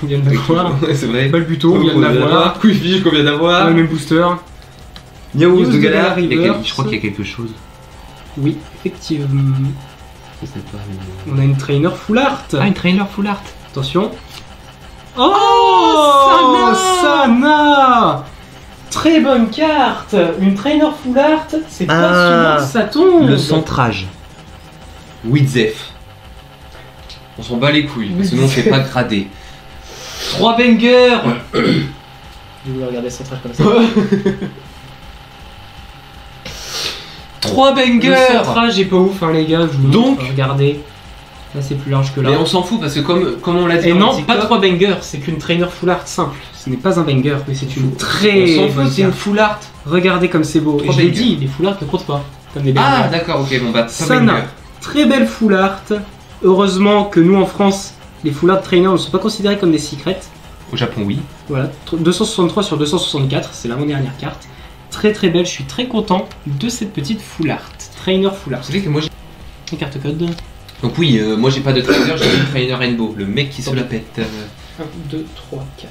On vient de l'avoir. Ouais, c'est vrai. Balbuto, on vient de l'avoir. Quillfish qu'on vient d'avoir. Le même booster. Niaouz de de Galar. Galar, Je crois qu'il y a quelque chose. Oui, effectivement. Je sais pas. Mais... On a une trainer full art. Ah, une trainer full art. Attention. Oh, Sana. Très bonne carte. Une trainer full art, c'est pas souvent que ça tombe. Le centrage. Widzef. On s'en bat les couilles, parce que sinon on fait pas grader. 3 bangers. Je voulais regarder le centrage comme ça. 3 Le bangers. centrage est pas ouf, hein, les gars. Je vous Donc- montre, regardez. Là, c'est plus large que là. Mais on s'en fout parce que comme on l'a dit Et dans non, le pas TikTok, 3 bangers, c'est qu'une trainer full art simple. Ce n'est pas un banger, mais c'est une très on s'en bonne fout, c'est une carte. full art. Regardez comme c'est beau. Et 3 je l'ai bangers. dit, les full art ne comptent pas. Comme des Ah bangers. d'accord, ok, bon bah pas Sana, banger. très belle full art. Heureusement que nous en France, les full art trainers ne sont pas considérés comme des secrets. Au Japon oui. Voilà, 263 sur 264, c'est l'avant-dernière carte. Très très belle, je suis très content de cette petite full art. Trainer full art. Vous savez que moi j'ai... Une carte code. Donc oui, moi j'ai pas de trainer, j'ai une trainer rainbow, le mec qui se la pète. 1, 2, 3, 4.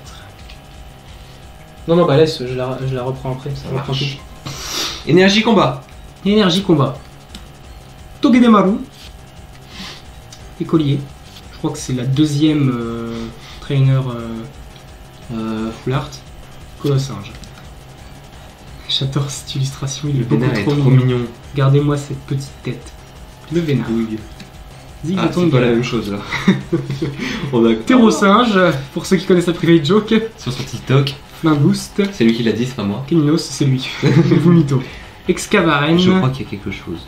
Non, non, bah laisse, je la reprends après. Ça Ça reprend marche. Énergie combat. tout. Énergie combat. Togedemaru. Écolier. Je crois que c'est la deuxième trainer full art. Colossinge. J'adore cette illustration, il est Le beaucoup vénard est trop trop mignon. mignon. Regardez-moi cette petite tête. Le vénard. Douille. Zig Ah, de c'est pas la même chose là. On a Terrosinge, pour ceux qui connaissent la private joke. sur son TikTok. Flimboost. C'est lui qui l'a dit, c'est pas moi. Keninos, c'est lui. Vomito. Excavaren. Je crois qu'il y a quelque chose.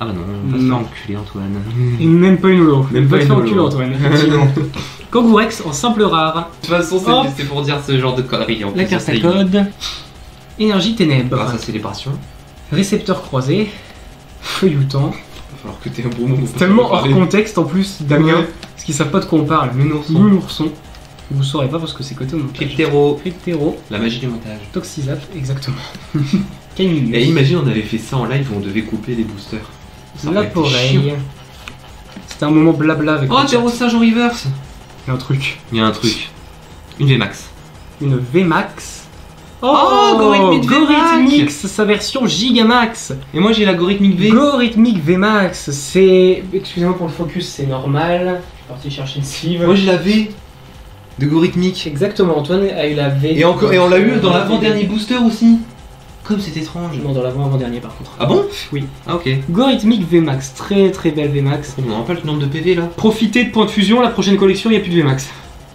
Ah bah non, on va se faire enculer Antoine. Et même pas une holo. Même Va pas te une faire holo. enculer, Antoine, effectivement. Kangourex en simple rare. De toute façon, Hop. c'est pour dire ce genre de conneries. En La plus, carte ça à y est. code. Énergie ténèbres. Grâce à célébration. Récepteur croisé. Feuilletant. Il va falloir que t'aies un bon moment. C'est tellement hors contexte en plus, Damien. Ouais. Parce qu'ils savent pas de quoi on parle. Nounourson. Nounourson. Vous saurez pas parce que c'est coté au montage. Cryptéro. Cryptéro. La magie du montage. Toxizap, exactement. Cagnus. Et imagine, on avait fait ça en live où on devait couper les boosters. Ça La aurait été Poreille. chiant. C'était un moment blabla avec Oh, le chat. Terrosage en reverse. Il y a un truc. Il y a un truc. Une VMAX. Une VMAX. Oh, Gorithmic Gorithmix, sa version Gigamax. Et moi j'ai l'algorithmique V. Gorithmic VMAX, c'est... Excusez-moi pour le focus, c'est normal. Je suis parti chercher une sleeve. Moi j'ai la V de Gorithmic. Exactement, Antoine a eu la V. Et on l'a eu dans l'avant-dernier booster aussi. Comme c'est étrange. Non, dans l'avant-avant-dernier par contre. Ah bon? Oui. Ah ok. Gorithmic VMAX, très très belle VMAX. On me rend pas le nombre de PV là. Profitez de points de fusion, la prochaine collection, il n'y a plus de VMAX.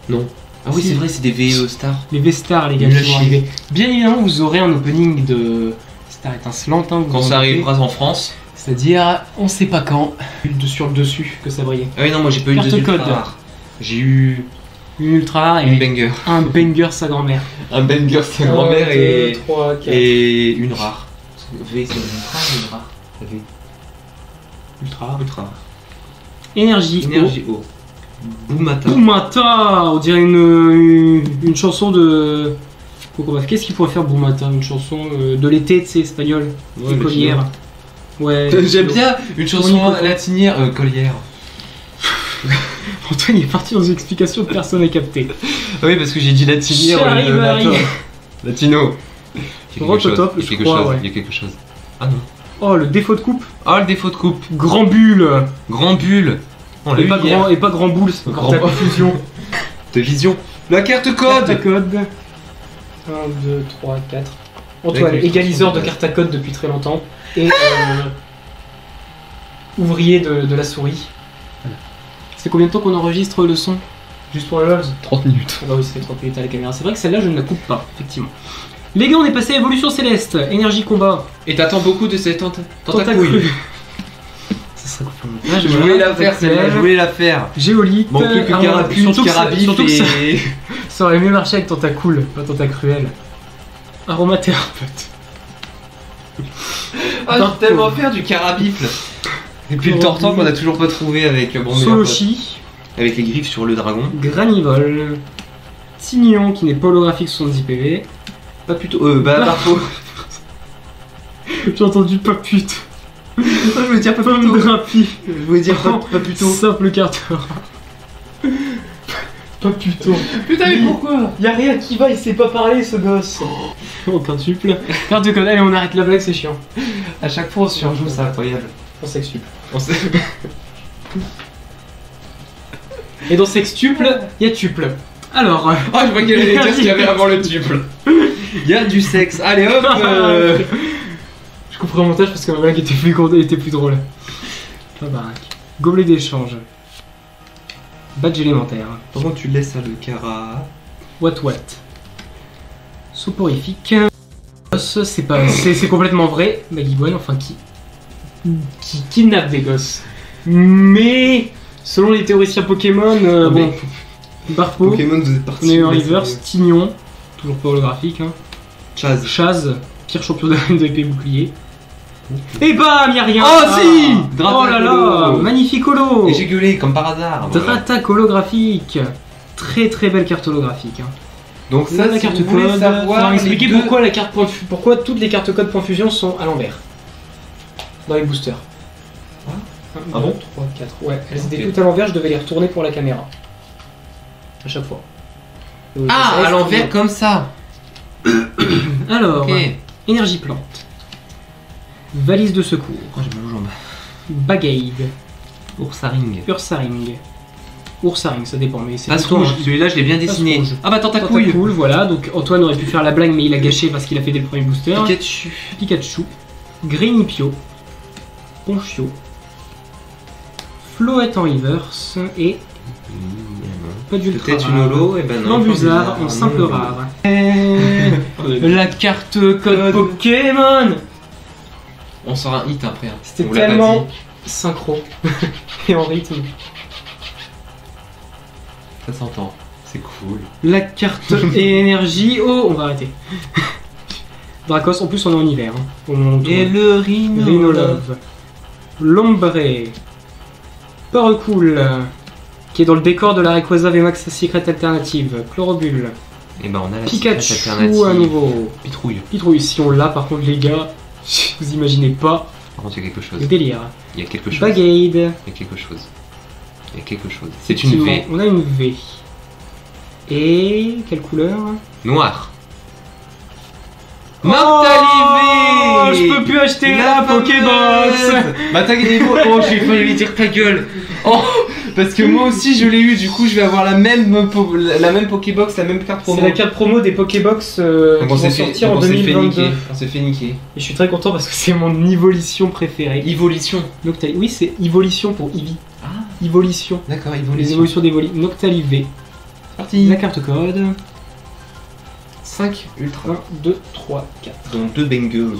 Non. Ah oui Si. c'est vrai, c'est des VE Star. Les V-Stars, les gars, Nul à qui vont chier. arriver. Bien évidemment, vous aurez un opening de Star étincelante. Hein, vous Quand en ça doutez. arrivera en France. C'est-à-dire, on sait pas quand. Sur le dessus que ça brillait. Ah oui non, moi j'ai pas eu Carte de code. ultra rare. J'ai eu Une ultra rare une et banger. un banger sa grand-mère. Un banger sa grand-mère 1, 2, et... 3, 4. et une rare. V c'est une ultra ou une rare? La V. Ultra rare. Ultra rare. Énergie. Énergie O. Boumata. Boumata. On dirait une chanson de... Qu'est-ce qu'il pourrait faire Boumata? Une chanson de l'été, tu sais, espagnol. Ouais, Écolière. Ouais. J'aime bien une chanson Nicolas. latinière, Collière. Antoine il est parti dans une explication que personne n'a capté. Ah oui, parce que j'ai dit latinière. Charivari. Latino. Il y a quelque chose, Rototop, il y a je quelque crois, chose, ouais. il y a quelque chose. Ah non. Oh, le défaut de coupe. Ah, le défaut de coupe. Grand bulle. Grand bulle. On l'a Et eu pas, hier. grand, et pas grand boule, c'est Grand ta boule. confusion. De vision. La carte Carte à code. code. 1, 2, 3, 4. Antoine, Avec les égaliseur de instructions de carte à code depuis très longtemps. Et ouvrier de la souris. C'est combien de temps qu'on enregistre le son? Juste pour le lols? 30 minutes. Ah bah oui, ça fait 30 minutes à la caméra. C'est vrai que celle-là, je ne la coupe pas, effectivement. Les gars, on est passé à Évolution Céleste. Énergie combat. Et t'attends beaucoup de cette Tentacruel. tentacouille. Ça serait coupé au montage. Je voilà, voulais la faire, celle-là, je Tentacruel. voulais la faire. Géolite. Manque plus que arme à Carapuce, surtout que ça- Carabif surtout que ça- et... Ça aurait mieux marché avec Tentacool, pas Tentacruel. Aromathérapeute. Ah, Dark j'ai tellement Pole. faire du carabifle. Et puis le tortan qu'on a toujours pas trouvé avec bon, meilleur pote. Solochi. Avec les griffes sur le dragon. Granivol. Tignon qui n'est pas holographique 70 PV. Pas plutôt. Barfo. J'ai entendu pas pute. Je voulais dire pas Pomme plutôt. drapi. Je voulais dire pas plutôt. Simple carte rare. Pas puto. Putain, mais pourquoi? Y'a rien qui va, il sait pas parler ce gosse. Oh, quintuple. Carte de code, allez, on arrête la blague, c'est chiant. À chaque fois on surjoue, c'est incroyable. On sextuple. On sait. Et dans sextuple, y a tuple. Alors. Ah, je vois qu'elle allait dire ce qu'il y avait avant le tuple. Il y a du sexe. Allez hop Je couperai au montage parce que ma blague était plus drôle. Pas baraque. Gobelet d'échange. Badge élémentaire. Par contre, tu laisses le cara. What. Soporifique. C'est pas, c'est complètement vrai. Magibone, enfin qui kidnappe des gosses. Mais selon les théoriciens Pokémon, bon, Barpo, Pokémon, vous êtes parti. on est en reverse, Tignon, toujours pas holographique. Hein. Chaz. Chaz, pire champion de épée bouclier. Et bam, y'a rien. Oh si Oh là là, magnifique holo. Et j'ai gueulé comme par hasard. Voilà. Dratak holographique. Très très belle carte holographique. Hein. Donc ça, la si carte vous voulez code. savoir Faut expliquer les deux- pourquoi la carte point de pourquoi toutes les cartes code point fusion sont à l'envers dans les boosters. Ah. 1, 2, bon 3, 4. Ouais, elles Ok. étaient toutes à l'envers, je devais les retourner pour la caméra. À chaque fois. Donc, Ah, ça, à l'envers comme ça. Alors, Ok. énergie plante. Valise de secours. Oh, j'ai mal aux jambes. Bagade. Oursaring. Ursaring. Ursaring, ça dépend, mais c'est Passe plutôt rouge. un- Celui-là, je l'ai bien dessiné. rouge. Ah bah tentacouille. Tentacouille, voilà, donc Antoine aurait pu faire la blague, mais il a gâché parce qu'il a fait dès le premier booster. Pikachu. Pikachu, Greenipio, Ponchio, Floette en reverse et pas d'ultra Peut-être une rare. holo, et ben non. Flambuzard en simple rare. La carte code Pokémon. On sort un hit après. Hein. C'était On l'a pas tellement dit. synchro et en rythme. Ça s'entend. C'est cool. La carte et énergie. Oh, on va arrêter. Dracos, en plus on est en hiver. Hein, au moment où on Et tourne. le Rhino. Rhinolove. Lombre. Paracool. Qui est dans le décor de la Rayquaza VMAX Secret Alternative. Chlorobule. Et ben on a la Pikachu secret alternative. à nouveau. Pitrouille. Pitrouille, si on l'a par contre les gars, vous imaginez pas Par contre il y a quelque chose. le délire. Il y a quelque chose. Bagade. Il y a quelque chose. Il y a quelque chose. C'est une V. On a une V. Et quelle couleur? Noire. Oh, je peux plus acheter la Pokébox. Bah t'as gagné. Oh j'ai failli lui dire ta gueule. Oh parce que moi aussi je l'ai eu. Du coup je vais avoir la même Pokébox, la même carte promo. C'est la carte promo des Pokébox qui Donc vont sortir en on s'est fait 2022. niquer. On s'est fait niquer. Et je suis très content parce que c'est mon évolution préférée. Evolution. Noctali. Oui, c'est Evolution pour Eevee. Ah Evolution. d'accord, Les évolution. évolutions d'Evoli. Noctali V. Parti. La carte code. 5 ultra. 1, 2, 3, 4. Donc 2 bangers.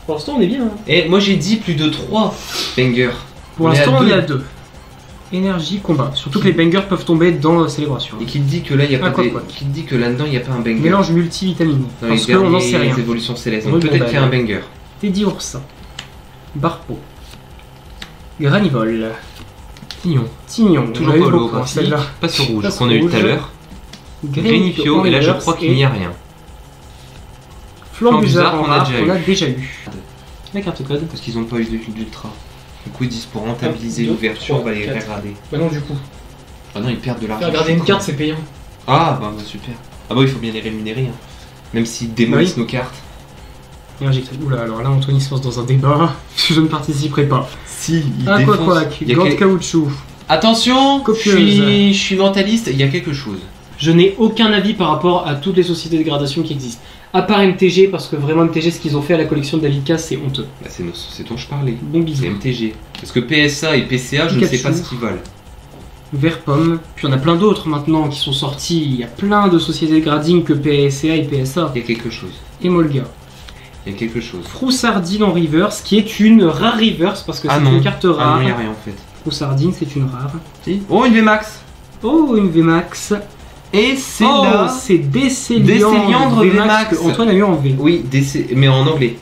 Pour l'instant, on est bien. Hein. Et moi j'ai dit plus de 3 bangers. Pour On est à l'instant, on deux. est à 2. Énergie, combat. Surtout que les bangers peuvent tomber dans la célébration. Et qui te dit que là il y a pas quoi, des... quoi. Qui te dit que là-dedans il n'y a pas un banger. Mélange multivitamine. Dans Parce les qu'on n'en dernières sait rien. évolutions célestes. Donc Rebondade. peut-être qu'il y a un banger. Teddy Ursa. Barpo. Granivol. Tignon. Toujours On a eu pas beaucoup, hein, holographique, celle-là. pas ce rouge Passe qu'on a eu tout à rouge. l'heure. Greenifio, et là je crois qu'il n'y a rien. Flambuzard en qu'on a rare déjà qu'on eu. a déjà eu. La carte code. Parce qu'ils n'ont pas eu d'ultra. Du coup ils disent pour rentabiliser 1, 2, l'ouverture, on va 3, les 4. regarder. Bah non, du coup. Ah non, ils perdent de l'argent. Regarder une carte, c'est payant. Ah bah super. Ah bah il faut bien les rémunérer. Hein. Même s'ils démolissent Oui. nos cartes. Énergie. Oula, alors là, Anthony se lance dans un débat. Je ne participerai pas. Si, ils Aquaquack. Il y a Gant quel- caoutchouc. Attention, Copieuse. je suis mentaliste, il y a quelque chose. Je n'ai aucun avis par rapport à toutes les sociétés de gradation qui existent. À part MTG, parce que vraiment MTG, ce qu'ils ont fait à la collection de Davidka, c'est honteux. Bah, c'est dont je parlais. Bon bisous. C'est MTG. Parce que PSA et PCA, je ne sais Pikachu. pas ce qu'ils valent. Vert pomme. Puis on a plein d'autres maintenant qui sont sortis. Il y a plein de sociétés de grading que PSA et PSA. Il y a quelque chose. Emolga. Il y a quelque chose. Froussardine en reverse, qui est une rare reverse parce que Ah c'est non. une carte Ah rare. non, il n'y a rien en fait. Froussardine, c'est une rare. Si. Oh, une VMAX. Oh, une VMAX. Et c'est Oh, là. c'est Décéliandre Décéliandre VMAX que VMAX. Antoine a eu en V. Oui, mais en anglais.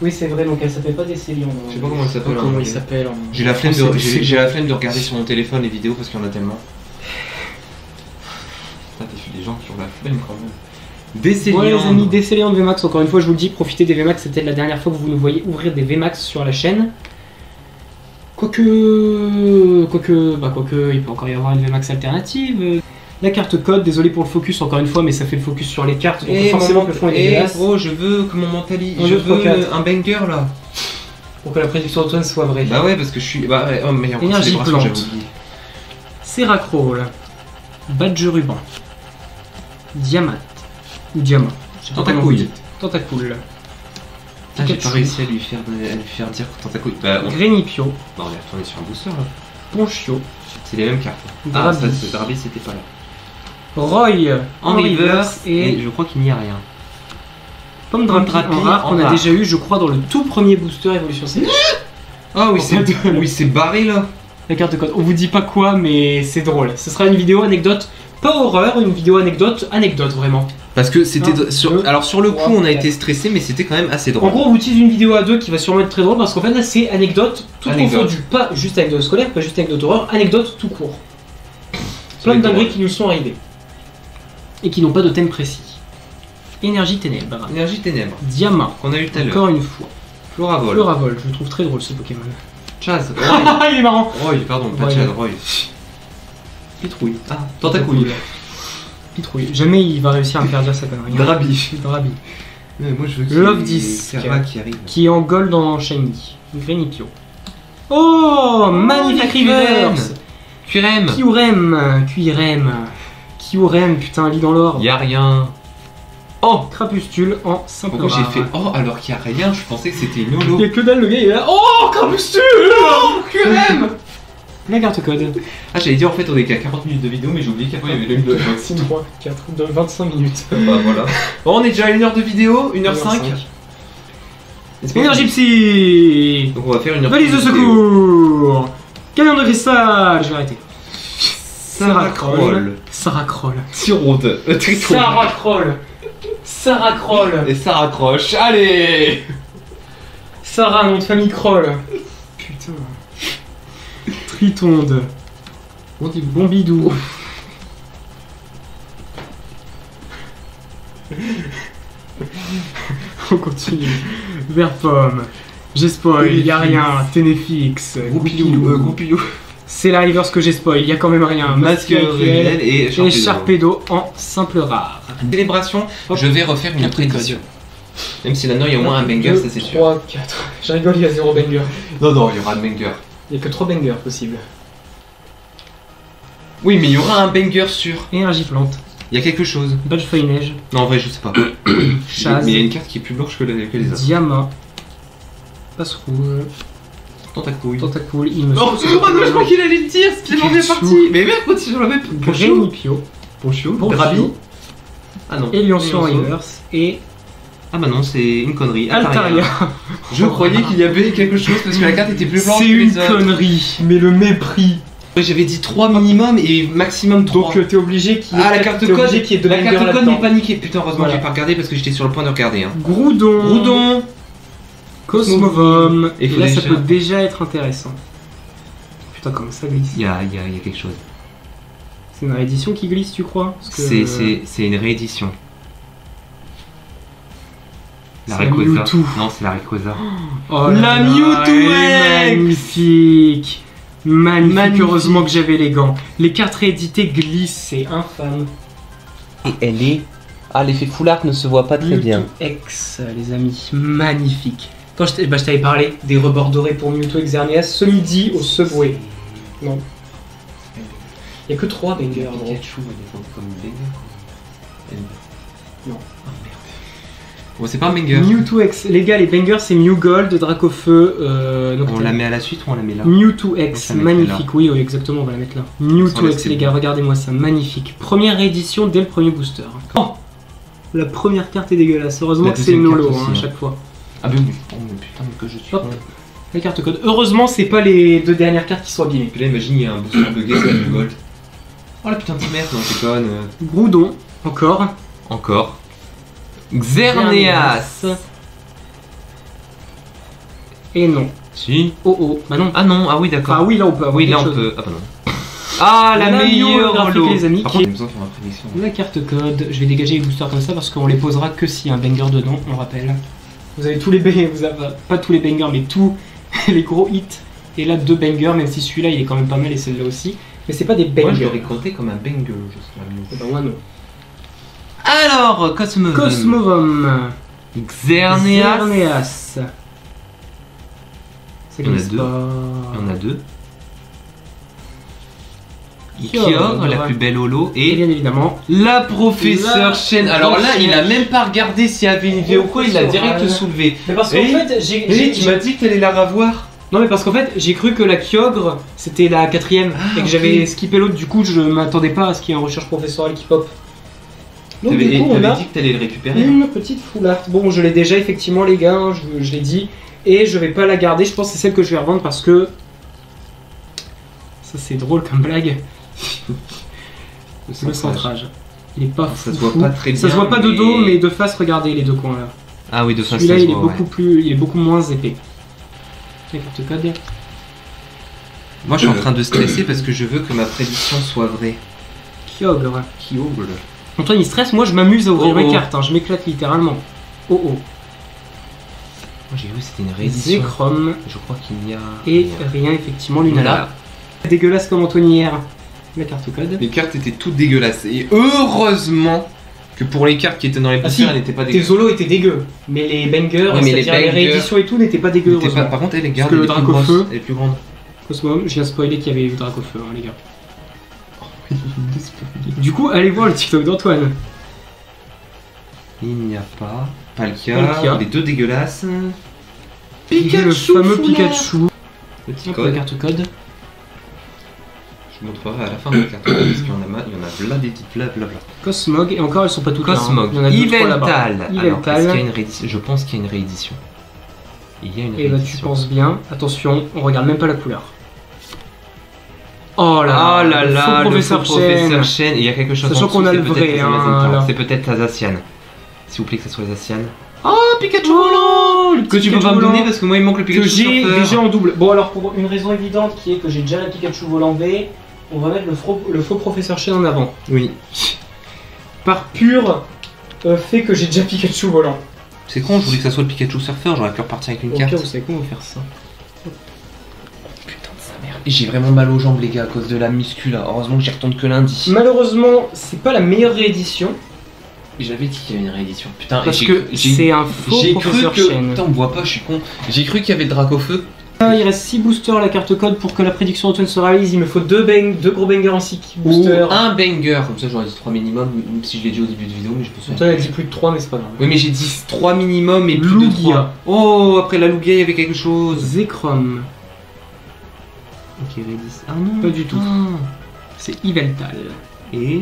Oui, c'est vrai, donc elle s'appelle pas Décéliandre. Je sais pas comment elle s'appelle en Comment il anglais. s'appelle en... J'ai la flemme français, de, c'est- j'ai la flemme de regarder sur mon téléphone les vidéos parce qu'il y en a tellement. Putain, t'as fait des gens qui ont la flemme quand même. Décéliandre. Ouais les amis, Décéliandre VMAX, encore une fois je vous le dis, profitez des VMAX, c'était la dernière fois que vous nous voyez ouvrir des VMAX sur la chaîne. Quoique, il peut encore y avoir une VMAX alternative. La carte code, désolé pour le focus encore une fois, mais ça fait le focus sur les cartes, donc Et forcément que le fond est dégueulasse. gros, je veux que mon mentali, Un, je deux, trois, veux quatre. un banger là. Pour que la prédiction d'Antoine soit vraie. Bah ouais, parce que je suis. Bah ouais, oh, mais encore Énergie célébration, plante. j'avais oublié. Seracrawl, Badge ruban, Diamat, ou Diamant, je sais pas comment Tentacouille. vous dites. Tentacool, Ah, j'ai Pikachu. pas réussi à lui faire dire Tentacouille. Bah, on... Grenipio, Bah, on est retourné sur un booster là. Ponchio, C'est les mêmes cartes. Drabi. Ah, ça, Drabi c'était pas là. Roy En reverse, et et je crois qu'il n'y a rien. Pomme Drapi Drapi en rare en qu'on a rare. déjà eu, je crois, dans le tout premier booster Evolution CD. Ah oui, c'est- oui, c'est barré là. La carte code, on vous dit pas quoi, mais c'est drôle. Ce sera une vidéo anecdote, pas horreur, une vidéo anecdote vraiment. Parce que c'était Un, sur... deux, Alors sur le coup, trois, on a quatre. été stressé, mais c'était quand même assez En drôle. gros, on vous utilise une vidéo à deux qui va sûrement être très drôle parce qu'en fait là c'est anecdote tout Anecdote. confondu, pas juste anecdote scolaire, pas juste anecdote horreur, anecdote tout court. Plein de va être dingueries drôle. qui nous sont arrivées et qui n'ont pas de thème précis. Énergie ténèbres, Énergie ténèbres, Diamant, qu'on a eu tout à l'heure. encore une fois. Floravol. Floravol, je le trouve très drôle ce Pokémon. Chaz. Roy. Il est marrant. Roy, pardon, pas Roy. Chaz, Roy. Pitrouille. Ah, Tentacouille. Pitrouille. Jamais il va réussir à me faire dire sa connerie. Drabi. Drabi. Mais moi je veux qu'il Love y ait Disc. Serra qui arrive. Qui est en gold en shiny. Grenipio. Oh, magnifique la reverse. Curem. Kyurem, putain, lit dans l'or. Y a rien. Oh, Crapustule en simple Pourquoi j'ai rare. fait oh alors qu'il n'y a rien? Je pensais que c'était une holo. Il y a que dalle, le gars il est là. Oh, Crapustule. Oh, que même. La carte code. Ah, j'allais dire en fait on est qu'à 40 minutes de vidéo, mais j'ai oublié qu'après il y avait le 6, 3, 4, 2, 25 minutes. Bah voilà. Bon, on est déjà à 1 heure de vidéo, 1h05. Énergie psy. Donc on va faire 1h05. Valise de secours. Camion de cristal. Je vais arrêter. Sarah Kroll. Sarah Kroll. Tyrode. Triton. Sarah Kroll. Sarah Kroll. Et ça raccroche. Allez. Sarah, nom de famille Kroll. Putain. Tritonde. On dit Bombidou. On continue. Vert pomme. J'ai spoil, y a rien. Ténéfix. Goupilou. C'est la reverse que j'ai spoil, y a quand même rien. Masque réel et et Sharpedo en simple rare. Célébration, Hop. je vais refaire une autre édition. Même si là-dedans il y a au moins un banger, ça c'est sûr. 3, 4. Je rigole, il y a 0 banger. Non, il y aura un banger. Il y a que 3 bangers possibles. Oui, mais il y aura un banger sûr. Énergie plante. Il y a quelque chose. Badge feuille neige. Non, en vrai, je sais pas. Chaz. Mais il y a une carte qui est plus blanche que les autres. Diamant. Passe rouge. Tentacouille. Tentacool, il me Oh, semble. je crois qu'il allait le dire, c'est tellement bien Pikachu. parti. Mais merde, continue sur la même. Grenipio. Ponchio. Ponchio. Drabi. Ah non. Et Lionceau en Lionceau. reverse. Et Ah bah non, c'est une connerie. Altaria. Je croyais qu'il y avait quelque chose parce que la carte était plus blanche C'est que une les autres. connerie. Mais le mépris. Ouais, j'avais dit 3 minimum et maximum 3. Donc t'es obligé qu'il y ait Ah, la carte t'es code, obligé qu'il y ait 2 la bangers carte code là-dedans. n'est paniquée. Putain, heureusement Voilà. que j'ai pas regardé parce que j'étais sur le point de regarder. Hein. Groudon. Groudon. Cosmovum. Et Et faut là, ça déjà- peut déjà être intéressant. Putain, comment ça glisse. Il y a quelque chose. C'est une réédition qui glisse, tu crois? Parce que- C'est une réédition. La C'est Rayquaza. Mewtwo. Non, c'est la Rayquaza. Oh La là là, Mewtwo elle est X. magnifique. Magnifique. Magnifique. Heureusement que j'avais les gants. Les cartes rééditées glissent, c'est infâme. Et elle est. Ah, l'effet full art ne se voit pas très bien. Mewtwo X, les amis, magnifique. Quand je t'avais parlé des rebords dorés pour Mewtwo X Xerneas ce midi au Subway. Non. Il n'y a que 3 bangers, gros. Pikachu, elle est comme une banger. Non. Ah merde. Bon, c'est pas un banger. Mewtwo X, les gars, les bangers c'est Mew Gold, Dracofeu, On Nocturne. la met à la suite ou on la met là? Mewtwo X, On va la mettre magnifique, oui, exactement, on va la mettre là. Mewtwo Sans X, rester les gars, regardez-moi ça, magnifique. Première réédition dès le premier booster. Oh, la première carte est dégueulasse, heureusement La que c'est une deuxième holo carte aussi, à hein. chaque fois. Ah bah oui. Oh mais putain, mais que je suis Hop. con. La carte code, heureusement c'est pas les 2 dernières cartes qui sont abîmées. Puis là, imagine, il y a un booster bugué, c'est la gold. Oh la putain de merde, non, c'est conne. Groudon, encore. Encore. Xerneas. Et non. Si. Oh oh, bah non. Ah non, ah oui, d'accord. Ah oui, là on peut avoir Oui, là quelque on chose. peut. Ah bah non. Ah, la La meilleure graphique, holo. les amis, Par qui- contre, j'ai besoin de faire ma prédiction. La carte code, je vais dégager les boosters comme ça parce qu'on les posera que s'il y a un banger dedans, on rappelle. Vous avez tous les bangers, vous avez pas tous les bangers, mais tous les gros hits. Et là, 2 bangers, même si celui-là il est quand même pas mal et celle-là aussi. Mais c'est pas des Moi, je bangers. l'aurais compté comme un banger, je sais Eh ben, moi non. pas. Alors, Cosmovum. Cosmovum. Xerneas. Xerneas. Ça Il y en a glisse deux. pas. Il y en a 2. Kyogre, Kyogre, la plus belle holo, Et et bien évidemment, la professeure La Chen. Alors là, professeure il a même pas regardé s'il y avait une V ou quoi, il a direct Professeure. soulevé. mais parce qu'en fait, tu m'as dit que t'allais la revoir. Non mais parce qu'en fait j'ai cru que la Kyogre c'était la 4ème et que ok. j'avais skippé l'autre, du coup je m'attendais pas à ce qu'il y ait une recherche professorale qui pop. Donc T'avais du coup on a dit que t'allais le récupérer. une petite full art. Bon je l'ai déjà effectivement les gars, hein, je l'ai dit. Et je vais pas la garder, je pense que c'est celle que je vais revendre parce que... Ça c'est drôle comme blague. Le centrage. Il est pas Ça fou, se voit fou. pas très bien. Ça se voit pas de mais- dos mais de face, regardez les deux coins là. Ah oui, de face. Celui-là ça se il est voit, beaucoup ouais. plus, il est beaucoup moins épais. La carte code. Moi, je suis en train de stresser parce que je veux que ma prédiction soit vraie. Kyogre. Kyogre. Antoine il stresse, moi je m'amuse à ouvrir Oh, oh. mes cartes, hein. Je m'éclate littéralement. Oh oh. Moi, j'ai vu que c'était une réédition. Zekrom Je crois qu'il y a. et rien effectivement Lunala. Voilà. Dégueulasse comme Antoine hier. La carte code. Les cartes étaient toutes dégueulasses. Et heureusement que pour les cartes qui étaient dans les Ah, boosters, si. elles n'étaient pas Tes dégueulasses. solos étaient dégueux, mais les bangers, Ouais, mais les c'est-à-dire les bangers rééditions et tout n'étaient pas dégueux. N'étaient pas- Heureusement. Par contre, elle, les garde, que le elle est plus Dracofeu- grosse, elle est plus grande. Cosmo, je viens de spoiler qu'il y avait eu Dracofeu, hein, les gars. Du coup, allez voir le TikTok d'Antoine. Il n'y a pas. Palkia. Palkia. Les deux dégueulasses. Le fameux Pikachu. Petit Hop, la code. carte code. Je vous montrerai à la fin de la carte code parce qu'il y en a là des petites blabla. Cosmog, et encore elles sont pas toutes là. Cosmog. Il y en a deux, trois là-bas. Yveltal. Alors, Yveltal. est-ce qu'il y a une réédition? Je pense qu'il y a une réédition. Il y a une Et bah tu réédition. penses bien. Attention, on regarde même pas la couleur. Oh là Oh là là, le faux professeur Chen. Et il y a quelque chose Sachant en dessous, qu'on a c'est le peut-être vrai, les hein, Amazon là. C'est peut-être Azacian. S'il vous plaît que ça soit Azacian. Oh, Pikachu volant. Que tu peux pas me donner parce que moi il manque le que Pikachu j'ai Surfer. déjà en double. Bon alors pour une raison évidente qui est que j'ai déjà la Pikachu volant V, on va mettre le faux professeur Chen en avant. Oui. Par pur fait que j'ai déjà Pikachu volant. C'est con, je voulais que ça soit le Pikachu Surfer, j'aurais pu repartir avec une Au carte. pire, vous savez comment on va faire ça. Putain de sa mère. Et j'ai vraiment mal aux jambes les gars à cause de la muscu là. Heureusement que j'y retourne que lundi. Malheureusement, c'est pas la meilleure réédition Et j'avais dit qu'il y avait une réédition. Putain, et parce que c'est un faux j'ai cru professeur que. Chen. Putain, on me voit pas, je suis con. J'ai cru qu'il y avait le Dracofeu. Il reste 6 boosters à la carte code pour que la prédiction d'Antoine se réalise. Il me faut 2 gros bangers en 6 boosters. Ou un banger. Comme ça j'aurais dit 3 minimum, même si je l'ai dit au début de vidéo, mais je peux Antoine a dit plus de 3, mais c'est pas grave. Oui, mais j'ai dit 3 minimum et plus de Lugia. 3. Oh, après la Lugia, il y avait quelque chose. Zekrom. Ok, Redis. Ah non. Pas du tout. Ah. C'est Yveltal. Et.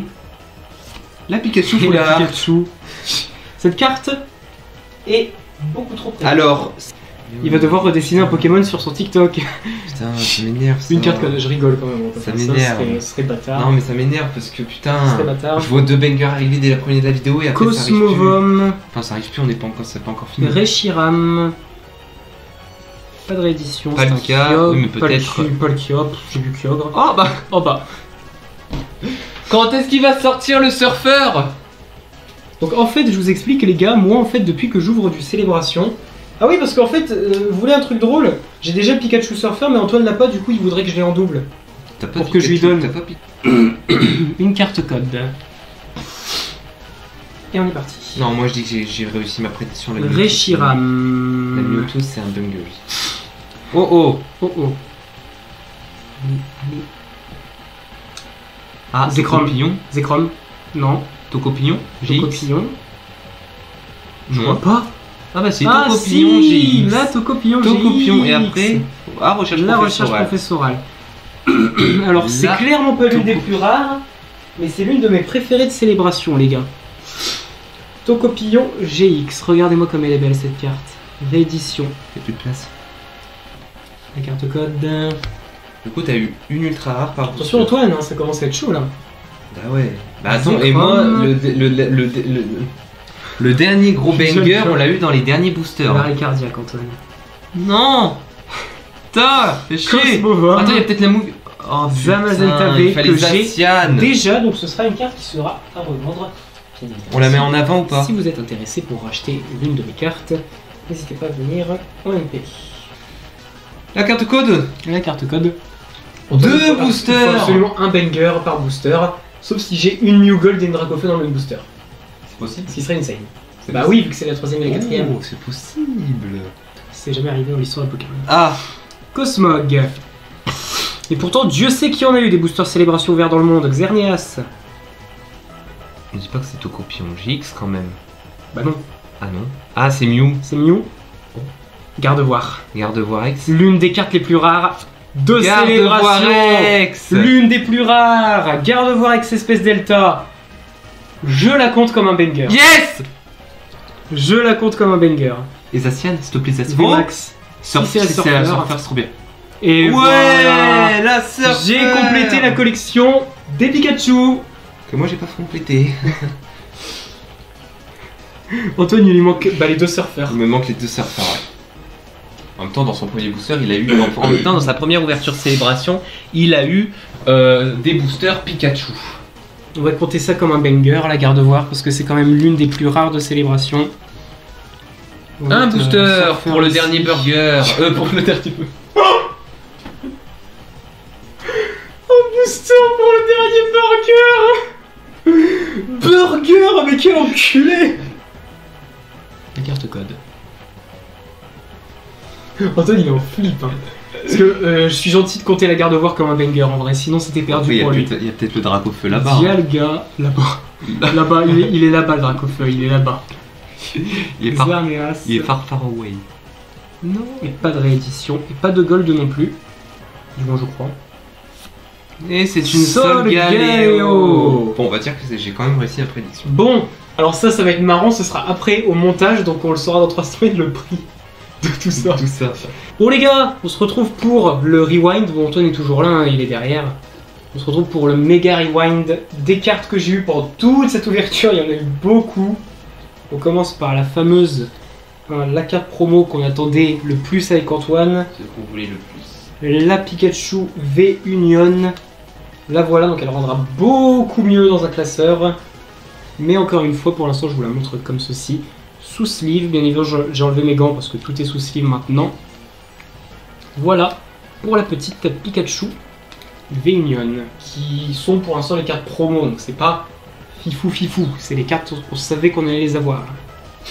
La Pikachu Et la Foulard. Pikachu. Cette carte est beaucoup trop précise. Alors. Il va devoir redessiner un Pokémon sur son TikTok. Putain, ça m'énerve. ça. Une carte code, je rigole quand même. Ça m'énerve. Ce serait bâtard. Non, mais ça m'énerve parce que Ce putain. serait bâtard. Je vois 2 bangers arriver dès la première de la vidéo et après ça arrive plus. Cosmovom. Enfin, ça arrive plus, on n'est pas encore, c'est pas encore fini. Reshiram. Pas de réédition. c'est un Palkia, Kyogre. oui, mais peut-être- Palkia, j'ai vu Kyogre. Oh bah. Oh bah. Quand est-ce qu'il va sortir le surfeur? Donc en fait, je vous explique les gars, moi en fait depuis que j'ouvre du Célébration... Ah oui parce qu'en fait, vous voulez un truc drôle? J'ai déjà le Pikachu Surfer mais Antoine l'a pas, du coup il voudrait que je l'ai en double. T'as pas Pour que je lui Pikachu, donne. t'as pas Une carte code. Et on est parti. Non, moi je dis que j'ai réussi ma prédiction. La Mewtwo, La Reshiram. Mewtwo, c'est un bungle. Oh oh. Oh oh. Ah, Zekrom. Tocopillon. Zekrom. Non. Tocopillon. Tocopillon. Je Non. vois pas. Ah bah c'est Ah Tocopillon si, GX. la Tocopillon Tocopillon. GX. Et après, ah, recherche La recherche professorale. professorale. Alors c'est La clairement pas l'une des Toco- plus rares, mais c'est l'une de mes préférées de Célébration les gars. Tocopillon GX, regardez-moi comme elle est belle cette carte. Réédition. Y'a plus de place. La carte code. Du coup, t'as eu une ultra rare par Attention Antoine, hein, ça commence à être chaud là. Bah ouais. Bah attends, Zekrom. et moi, le dernier gros Je banger, le on l'a eu dans les derniers boosters. L'arrêt cardiaque Antoine. Non. Putain, fais chier. Cosmovom. Attends, il y a peut-être la moug. Oh Zamazenta putain, V il fallait que j'ai Zacian. déjà, donc ce sera une carte qui sera à revendre. bien évidemment. On la met en avant ou pas? Si vous êtes intéressé pour racheter l'une de mes cartes, n'hésitez pas à venir en MP. La carte code. La carte code. Deux boosters. Il faut absolument un banger par booster, sauf si j'ai une Mew Gold et une Dracofeu dans le même booster. C'est possible. Ce qui serait insane. Bah oui, vu que c'est la troisième et la quatrième. Oh, c'est possible. C'est jamais arrivé dans l'histoire de Pokémon. Ah. Cosmog. Et pourtant, Dieu sait qu'il y en a eu des boosters célébration ouverts dans le monde. Xerneas. On dit pas que c'est Tocopillon GX quand même. Bah non, Ah non. Ah, c'est Mew. c'est Mew. Garde-voir. Gardevoir-X. L'une des cartes les plus rares de célébration. Gardevoir-X. L'une des plus rares. Garde-voir X espèce Delta. Je la compte comme un banger. Yes. Je la compte comme un banger. Et Zacian, s'il te plaît, Zacian. VMAX. Surf, Si c'est la si c'est la Surfer. Surfer, c'est trop bien. Et Ouais, voilà. la Surfer. J'ai complété la collection des Pikachu. Que moi j'ai pas complété. Antoine, il lui manque les deux surfeurs. Il me manque les deux surfers. Ouais. En même temps, dans son premier booster, il a eu. En même temps, dans sa première ouverture célébration, il a eu des boosters Pikachu. On va compter ça comme un banger, la garde-voir, parce que c'est quand même l'une des plus rares de célébration. On va Un mettre, booster surfer pour le ici. dernier burger. Pour le dernier. Un booster pour le dernier burger. Burger, mais quel enculé. La carte code. Antoine, il est en flip. Hein. Parce que je suis gentil de compter la garde-voir comme un banger en vrai, sinon c'était perdu Il y pour a lui. peut-être- il y a peut-être le Dracofeu là-bas. Hein. Dialga, là-bas. Là-bas, il est là-bas le Dracofeu, il est là-bas. Il est far, Xerneas. il est far away. Non, et pas de réédition, et pas de gold non plus. Du moins, je crois. Et c'est une Solgaleo. Bon, on va dire que j'ai quand même réussi la prédiction. Bon, alors ça va être marrant, ce sera après au montage, donc on le saura dans 3 semaines le prix de tout ça. Tout ça. Bon les gars, on se retrouve pour le rewind. Bon, Antoine est toujours là, hein, il est derrière. On se retrouve pour le méga rewind des cartes que j'ai eues pendant toute cette ouverture. Il y en a eu beaucoup. On commence par la fameuse, la carte promo qu'on attendait le plus avec Antoine. Ce qu'on voulait le plus. La Pikachu V-Union. La voilà, donc elle rendra beaucoup mieux dans un classeur. Mais encore une fois, pour l'instant, je vous la montre comme ceci. Sous sleeve, bien évidemment, j'ai enlevé mes gants parce que tout est sous sleeve maintenant. Voilà pour la petite Pikachu V-Union, qui sont pour l'instant les cartes promo, donc c'est pas fifou, c'est les cartes on savait qu'on allait les avoir.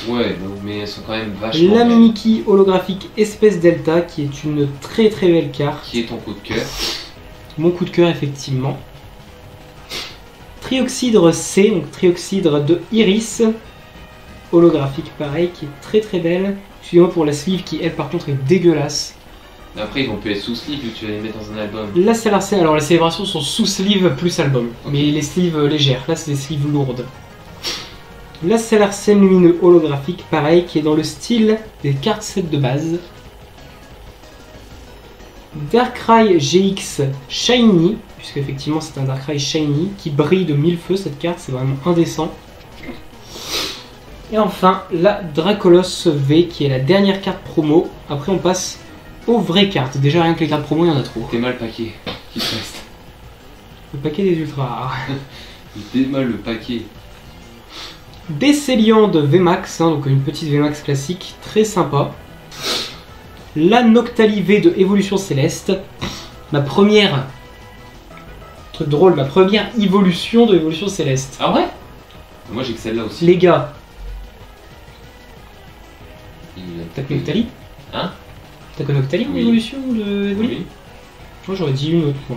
Ouais, mais elles sont quand même vachement La belles. Mimikyu holographique Espèce Delta, qui est une très très belle carte. Qui est ton coup de cœur? Mon coup de cœur, effectivement. Trioxydre C, donc Trioxydre de Iris. Holographique, pareil, qui est très très belle. Excusez-moi pour la sleeve qui, elle, par contre, est dégueulasse. Après, ils vont plus être sous sleeve vu que tu vas les mettre dans un album. La CLRC, alors les célébrations sont sous sleeve plus album. Ok. Mais les sleeves légères, là, c'est des sleeves lourdes. La CLRC lumineux holographique, pareil, qui est dans le style des cartes set de base. Darkrai GX Shiny, puisque effectivement c'est un Darkrai Shiny qui brille de 1000 feux, cette carte, c'est vraiment indécent. Et enfin la Dracolos V qui est la dernière carte promo. Après on passe aux vraies cartes. Déjà rien que les cartes promo, il y en a trop. T'es mal paquet. Qu'il te reste. Le paquet des ultra rares. T'es mal le paquet. Décéliande VMAX, hein, donc une petite VMAX classique, très sympa. La Noctali V de Évolution Céleste. Ma première... Truc drôle, ma première évolution de Évolution Céleste. Ah ouais? Moi j'ai que celle-là aussi. Les gars, Il t'as que Noctali? Hein? T'as que Noctali en Oui. évolution de Evoli? Oui. Moi j'aurais dit une autre fois.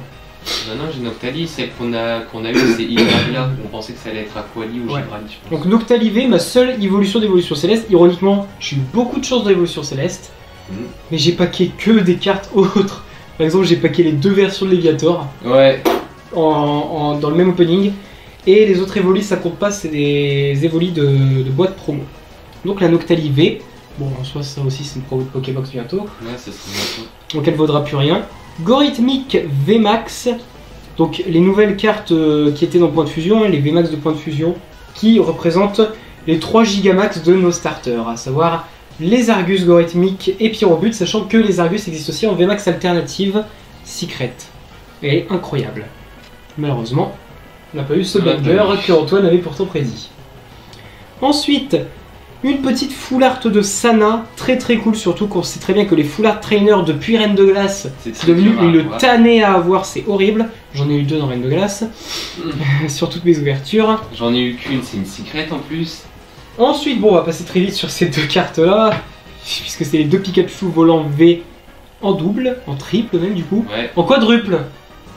Maintenant j'ai Noctali, celle qu'on a eue c'est Ignavla. On pensait que ça allait être Aquali ou Ouais. Gibraltar, je pense. Donc Noctali V, ma seule évolution d'Évolution Céleste. Ironiquement, j'ai eu beaucoup de chance dans Évolution Céleste. Mhm. Mais j'ai packé que des cartes autres. Par exemple, j'ai packé les 2 versions de Léviator Ouais. dans le même opening. Et les autres Evolis, ça compte pas, c'est des Evolis de boîte promo. Donc la Noctali V, bon en soi ça aussi c'est une promo de Pokébox bientôt. Ouais, ça serait bientôt. Donc elle vaudra plus rien. Gorithmic VMAX, donc les nouvelles cartes qui étaient dans Point de Fusion, hein, les VMAX de Point de Fusion, qui représentent les 3 Gigamax de nos starters, à savoir les Argus Gorithmic et Pyrobut, sachant que les Argus existent aussi en VMAX alternative Secret. Elle est incroyable. Malheureusement, on n'a pas eu ce On l'a banger pas eu. que Antoine avait pourtant prédit. Ensuite, une petite full art de Sana, très très cool, surtout qu'on sait très bien que les full art trainers depuis Reine de Glace, c'est devenu dur à une avoir. tannée à avoir, c'est horrible. J'en ai eu 2 dans Reine de Glace, sur toutes mes ouvertures. J'en ai eu qu'une, c'est une secret en plus. Ensuite, bon, on va passer très vite sur ces 2 cartes-là, puisque c'est les 2 Pikachu volants V en double, en triple même du coup. Ouais. En quadruple,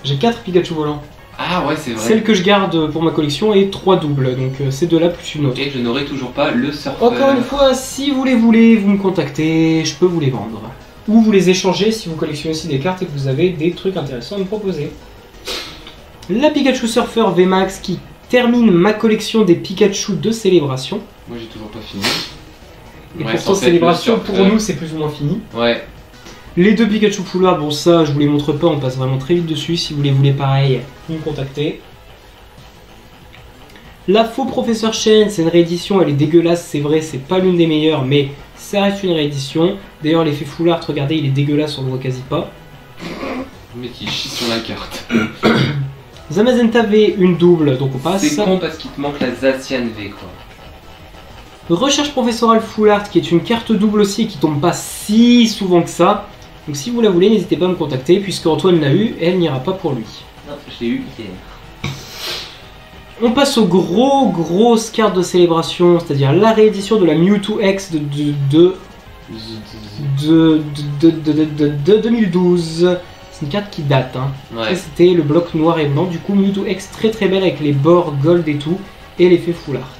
j'ai 4 Pikachu volants. Ah ouais, c'est vrai. Celle que je garde pour ma collection est 3 doubles, donc ces 2-là plus une autre. Et je n'aurai toujours pas le surfeur. Encore une fois, si vous les voulez, vous me contactez, je peux vous les vendre. Ou vous les échanger si vous collectionnez aussi des cartes et que vous avez des trucs intéressants à me proposer. La Pikachu Surfer VMAX qui termine ma collection des Pikachu de célébration. Moi j'ai toujours pas fini. Et Ouais, pourtant, censé être célébration le pour surfeur. nous, c'est plus ou moins fini. Ouais. Les 2 Pikachu Full Art, bon ça, je vous les montre pas, on passe vraiment très vite dessus. Si vous les voulez pareil, vous me contactez. La faux Professeur Chen, c'est une réédition, elle est dégueulasse, c'est vrai, c'est pas l'une des meilleures, mais ça reste une réédition. D'ailleurs, l'effet Full Art, regardez, il est dégueulasse, on le voit quasi pas. Le mec il chie sur la carte. Zamazenta V, une double, donc on passe. C'est con parce qu'il te manque la Zacian V quoi. Recherche professorale Full Art, qui est une carte double aussi et qui tombe pas si souvent que ça. Donc si vous la voulez, n'hésitez pas à me contacter, puisque Antoine l'a eu et elle n'ira pas pour lui. Non, je l'ai eu hier. On passe aux grosses cartes de célébration, c'est-à-dire la réédition de la Mewtwo X de 2012. C'est une carte qui date, hein. Ouais. Ça, c'était le bloc noir et blanc. Du coup, Mewtwo X très très belle avec les bords gold et tout, et l'effet full art.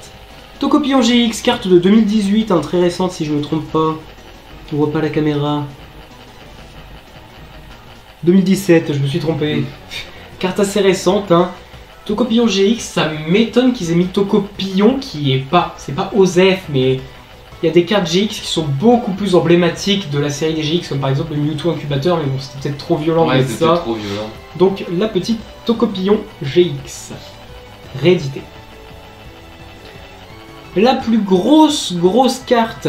Tocopillon GX, carte de 2018, hein, très récente si je ne me trompe pas. On voit pas la caméra. 2017, je me suis trompé. Carte assez récente, hein. Tocopillon GX, ça m'étonne qu'ils aient mis Tocopillon, qui est pas, c'est pas OSEF, mais il y a des cartes GX qui sont beaucoup plus emblématiques de la série des GX, comme par exemple le Mewtwo Incubateur, mais bon, c'était peut-être trop violent de mettre ça. Trop violent. Donc la petite Tocopillon GX, réédité. La plus grosse carte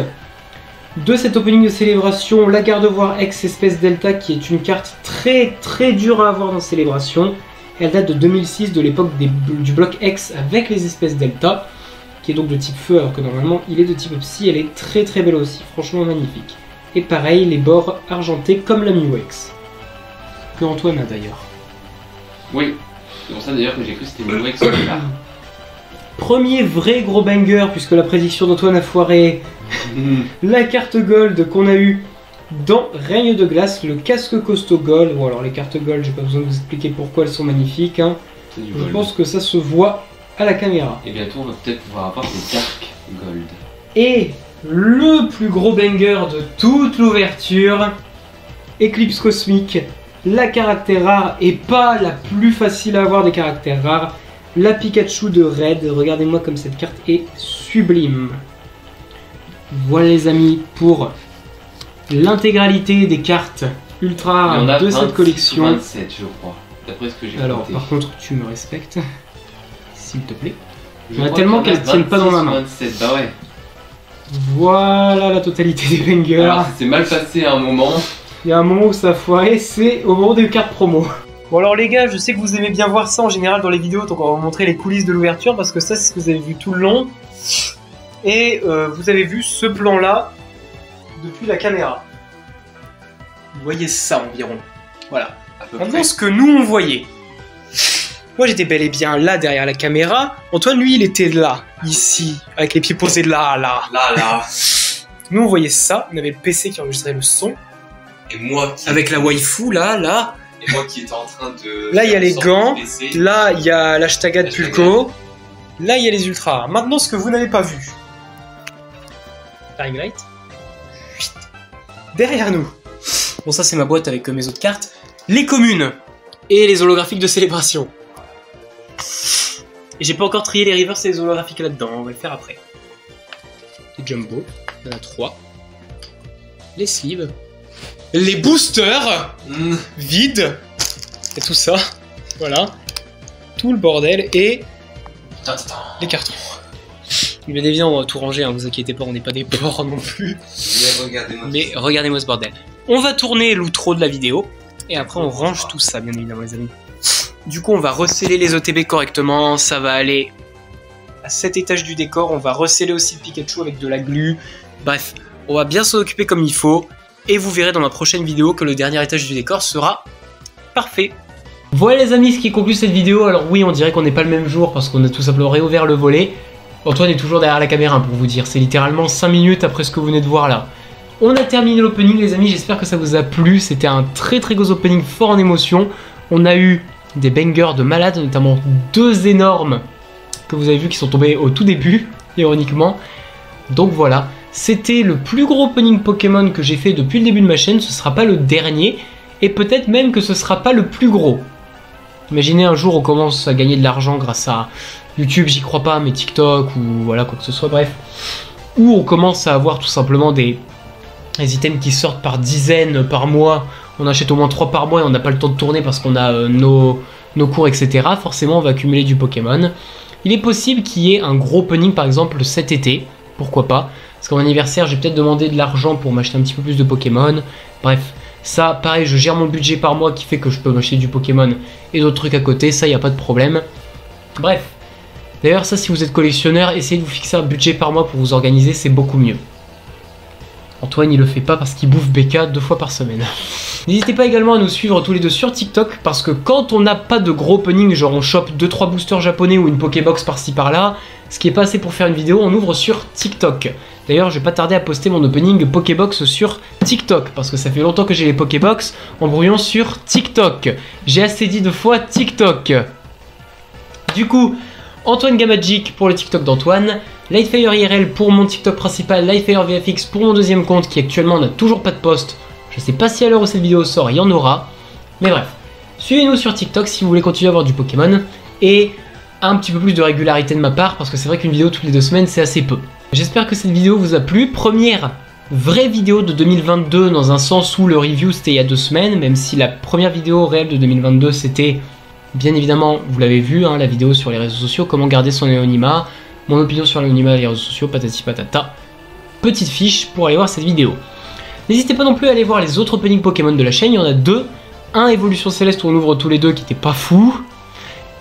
de cet opening de Célébration, la Gardevoir X Espèce Delta, qui est une carte très dure à avoir dans Célébration. Elle date de 2006, de l'époque du bloc X avec les espèces Delta, qui est donc de type feu alors que normalement il est de type Psy. Elle est très belle aussi, franchement magnifique. Et pareil, les bords argentés comme la Mew X, que Antoine a d'ailleurs. Oui, c'est pour ça d'ailleurs que j'ai cru que c'était Mew X là. Premier vrai gros banger, puisque la prédiction d'Antoine a foiré. La carte Gold qu'on a eue dans Règne de Glace, le casque costaud Gold. Bon alors les cartes Gold, j'ai pas besoin de vous expliquer pourquoi elles sont magnifiques, hein. Je pense que ça se voit à la caméra. Et bientôt on va peut-être pouvoir avoir des Dark Gold. Et le plus gros banger de toute l'ouverture, Éclipse Cosmique, la caractère rare et pas la plus facile à avoir des caractères rares, la Pikachu de Red. Regardez-moi comme cette carte est sublime. Voilà les amis pour l'intégralité des cartes ultra rares de cette collection. 27 je crois, d'après ce que j'ai Alors compté. par contre tu me respectes, s'il te plaît. Il y en a tellement qu'elles ne tiennent pas dans ma main. 27, bah ouais. Voilà la totalité des bangers. Alors ça s'est mal passé à un moment. Il y a un moment où ça a foiré, c'est au moment des cartes promo. Bon alors les gars, je sais que vous aimez bien voir ça en général dans les vidéos, donc on va vous montrer les coulisses de l'ouverture parce que ça c'est ce que vous avez vu tout le long. Et vous avez vu ce plan là depuis la caméra. Vous voyez ça environ. Voilà. Maintenant ce que nous on voyait. Moi j'étais bel et bien là derrière la caméra. Antoine lui il était là, ici, avec les pieds posés là. Nous on voyait ça, on avait le PC qui enregistrait le son. Et moi qui... Avec la waifu là. Et moi qui étais en train de... Là il y a les gants, là il y a l'hashtaga de Pulco, là il y a les ultras. Maintenant ce que vous n'avez pas vu. Ring light. Derrière nous. Bon ça c'est ma boîte avec mes autres cartes. Les communes et les holographiques de Célébration. Et j'ai pas encore trié les reverse et les holographiques là-dedans, on va le faire après. Les jumbo, il y en a 3. Les sleeves. Les boosters vides. Et tout ça. Voilà. Tout le bordel et les cartons. Bien évidemment, on va tout ranger, hein, vous inquiétez pas, on n'est pas des porcs non plus. Mais regardez-moi ce bordel. On va tourner l'outro de la vidéo et après on range tout ça, bien évidemment, les amis. Du coup, on va resceller les OTB correctement. Ça va aller à cet étage du décor. On va resceller aussi le Pikachu avec de la glu. Bref, on va bien s'en occuper comme il faut. Et vous verrez dans ma prochaine vidéo que le dernier étage du décor sera parfait. Voilà les amis, ce qui conclut cette vidéo. Alors oui, on dirait qu'on n'est pas le même jour parce qu'on a tout simplement réouvert le volet. Antoine est toujours derrière la caméra pour vous dire. C'est littéralement 5 minutes après ce que vous venez de voir là. On a terminé l'opening les amis, j'espère que ça vous a plu. C'était un très gros opening fort en émotion. On a eu des bangers de malades, notamment 2 énormes que vous avez vu qui sont tombés au tout début, ironiquement. Donc voilà, c'était le plus gros opening Pokémon que j'ai fait depuis le début de ma chaîne. Ce sera pas le dernier, et peut-être même que ce sera pas le plus gros. Imaginez un jour on commence à gagner de l'argent grâce à YouTube, j'y crois pas, mais TikTok ou voilà quoi que ce soit, bref. Ou on commence à avoir tout simplement des items qui sortent par dizaines par mois. On achète au moins 3 par mois et on n'a pas le temps de tourner parce qu'on a nos cours, etc. Forcément, on va accumuler du Pokémon. Il est possible qu'il y ait un gros opening, par exemple, cet été. Pourquoi pas? Parce qu'à mon anniversaire, j'ai peut-être demandé de l'argent pour m'acheter un petit peu plus de Pokémon. Bref, ça, pareil, je gère mon budget par mois qui fait que je peux m'acheter du Pokémon et d'autres trucs à côté. Ça, il n'y a pas de problème. Bref. D'ailleurs, ça, si vous êtes collectionneur, essayez de vous fixer un budget par mois pour vous organiser. C'est beaucoup mieux. Antoine il le fait pas parce qu'il bouffe BK 2 fois par semaine. N'hésitez pas également à nous suivre tous les deux sur TikTok parce que quand on n'a pas de gros opening, genre on chope 2-3 boosters japonais ou une Pokébox par-ci par-là, ce qui est pas assez pour faire une vidéo, on ouvre sur TikTok. D'ailleurs je vais pas tarder à poster mon opening Pokébox sur TikTok parce que ça fait longtemps que j'ai les Pokébox en brouillant sur TikTok. J'ai assez dit 2 fois TikTok. Du coup, Antoine Gamagic pour le TikTok d'Antoine, Lightfire IRL pour mon TikTok principal, Lightfire VFX pour mon deuxième compte qui actuellement n'a toujours pas de post. Je sais pas si à l'heure où cette vidéo sort il y en aura, mais bref. Suivez-nous sur TikTok si vous voulez continuer à voir du Pokémon et un petit peu plus de régularité de ma part parce que c'est vrai qu'une vidéo toutes les 2 semaines c'est assez peu. J'espère que cette vidéo vous a plu. Première vraie vidéo de 2022 dans un sens où le review c'était il y a 2 semaines, même si la première vidéo réelle de 2022 c'était bien évidemment, vous l'avez vu, hein, la vidéo sur les réseaux sociaux, comment garder son anonymat, mon opinion sur l'anonymat et les réseaux sociaux, patati patata. Petite fiche pour aller voir cette vidéo. N'hésitez pas non plus à aller voir les autres openings Pokémon de la chaîne, il y en a 2. Un Évolution Céleste où on ouvre tous les 2 qui était pas fou.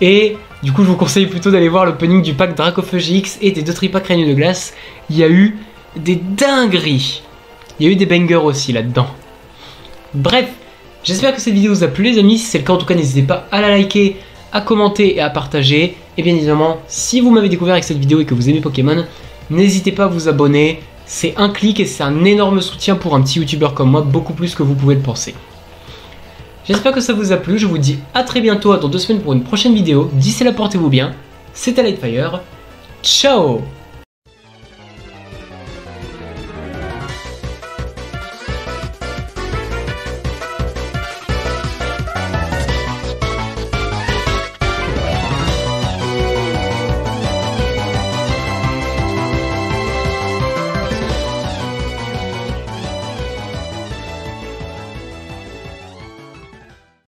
Et du coup je vous conseille plutôt d'aller voir l'opening du pack Dracofeu GX et des 2 tripacks Crâne de Glace. Il y a eu des dingueries. Il y a eu des bangers aussi là-dedans. Bref, j'espère que cette vidéo vous a plu les amis. Si c'est le cas en tout cas n'hésitez pas à la liker, à commenter et à partager. Et bien évidemment, si vous m'avez découvert avec cette vidéo et que vous aimez Pokémon, n'hésitez pas à vous abonner. C'est un clic et c'est un énorme soutien pour un petit youtubeur comme moi, beaucoup plus que vous pouvez le penser. J'espère que ça vous a plu, je vous dis à très bientôt, dans 2 semaines pour une prochaine vidéo. D'ici là, portez-vous bien, c'était Lightfire, ciao!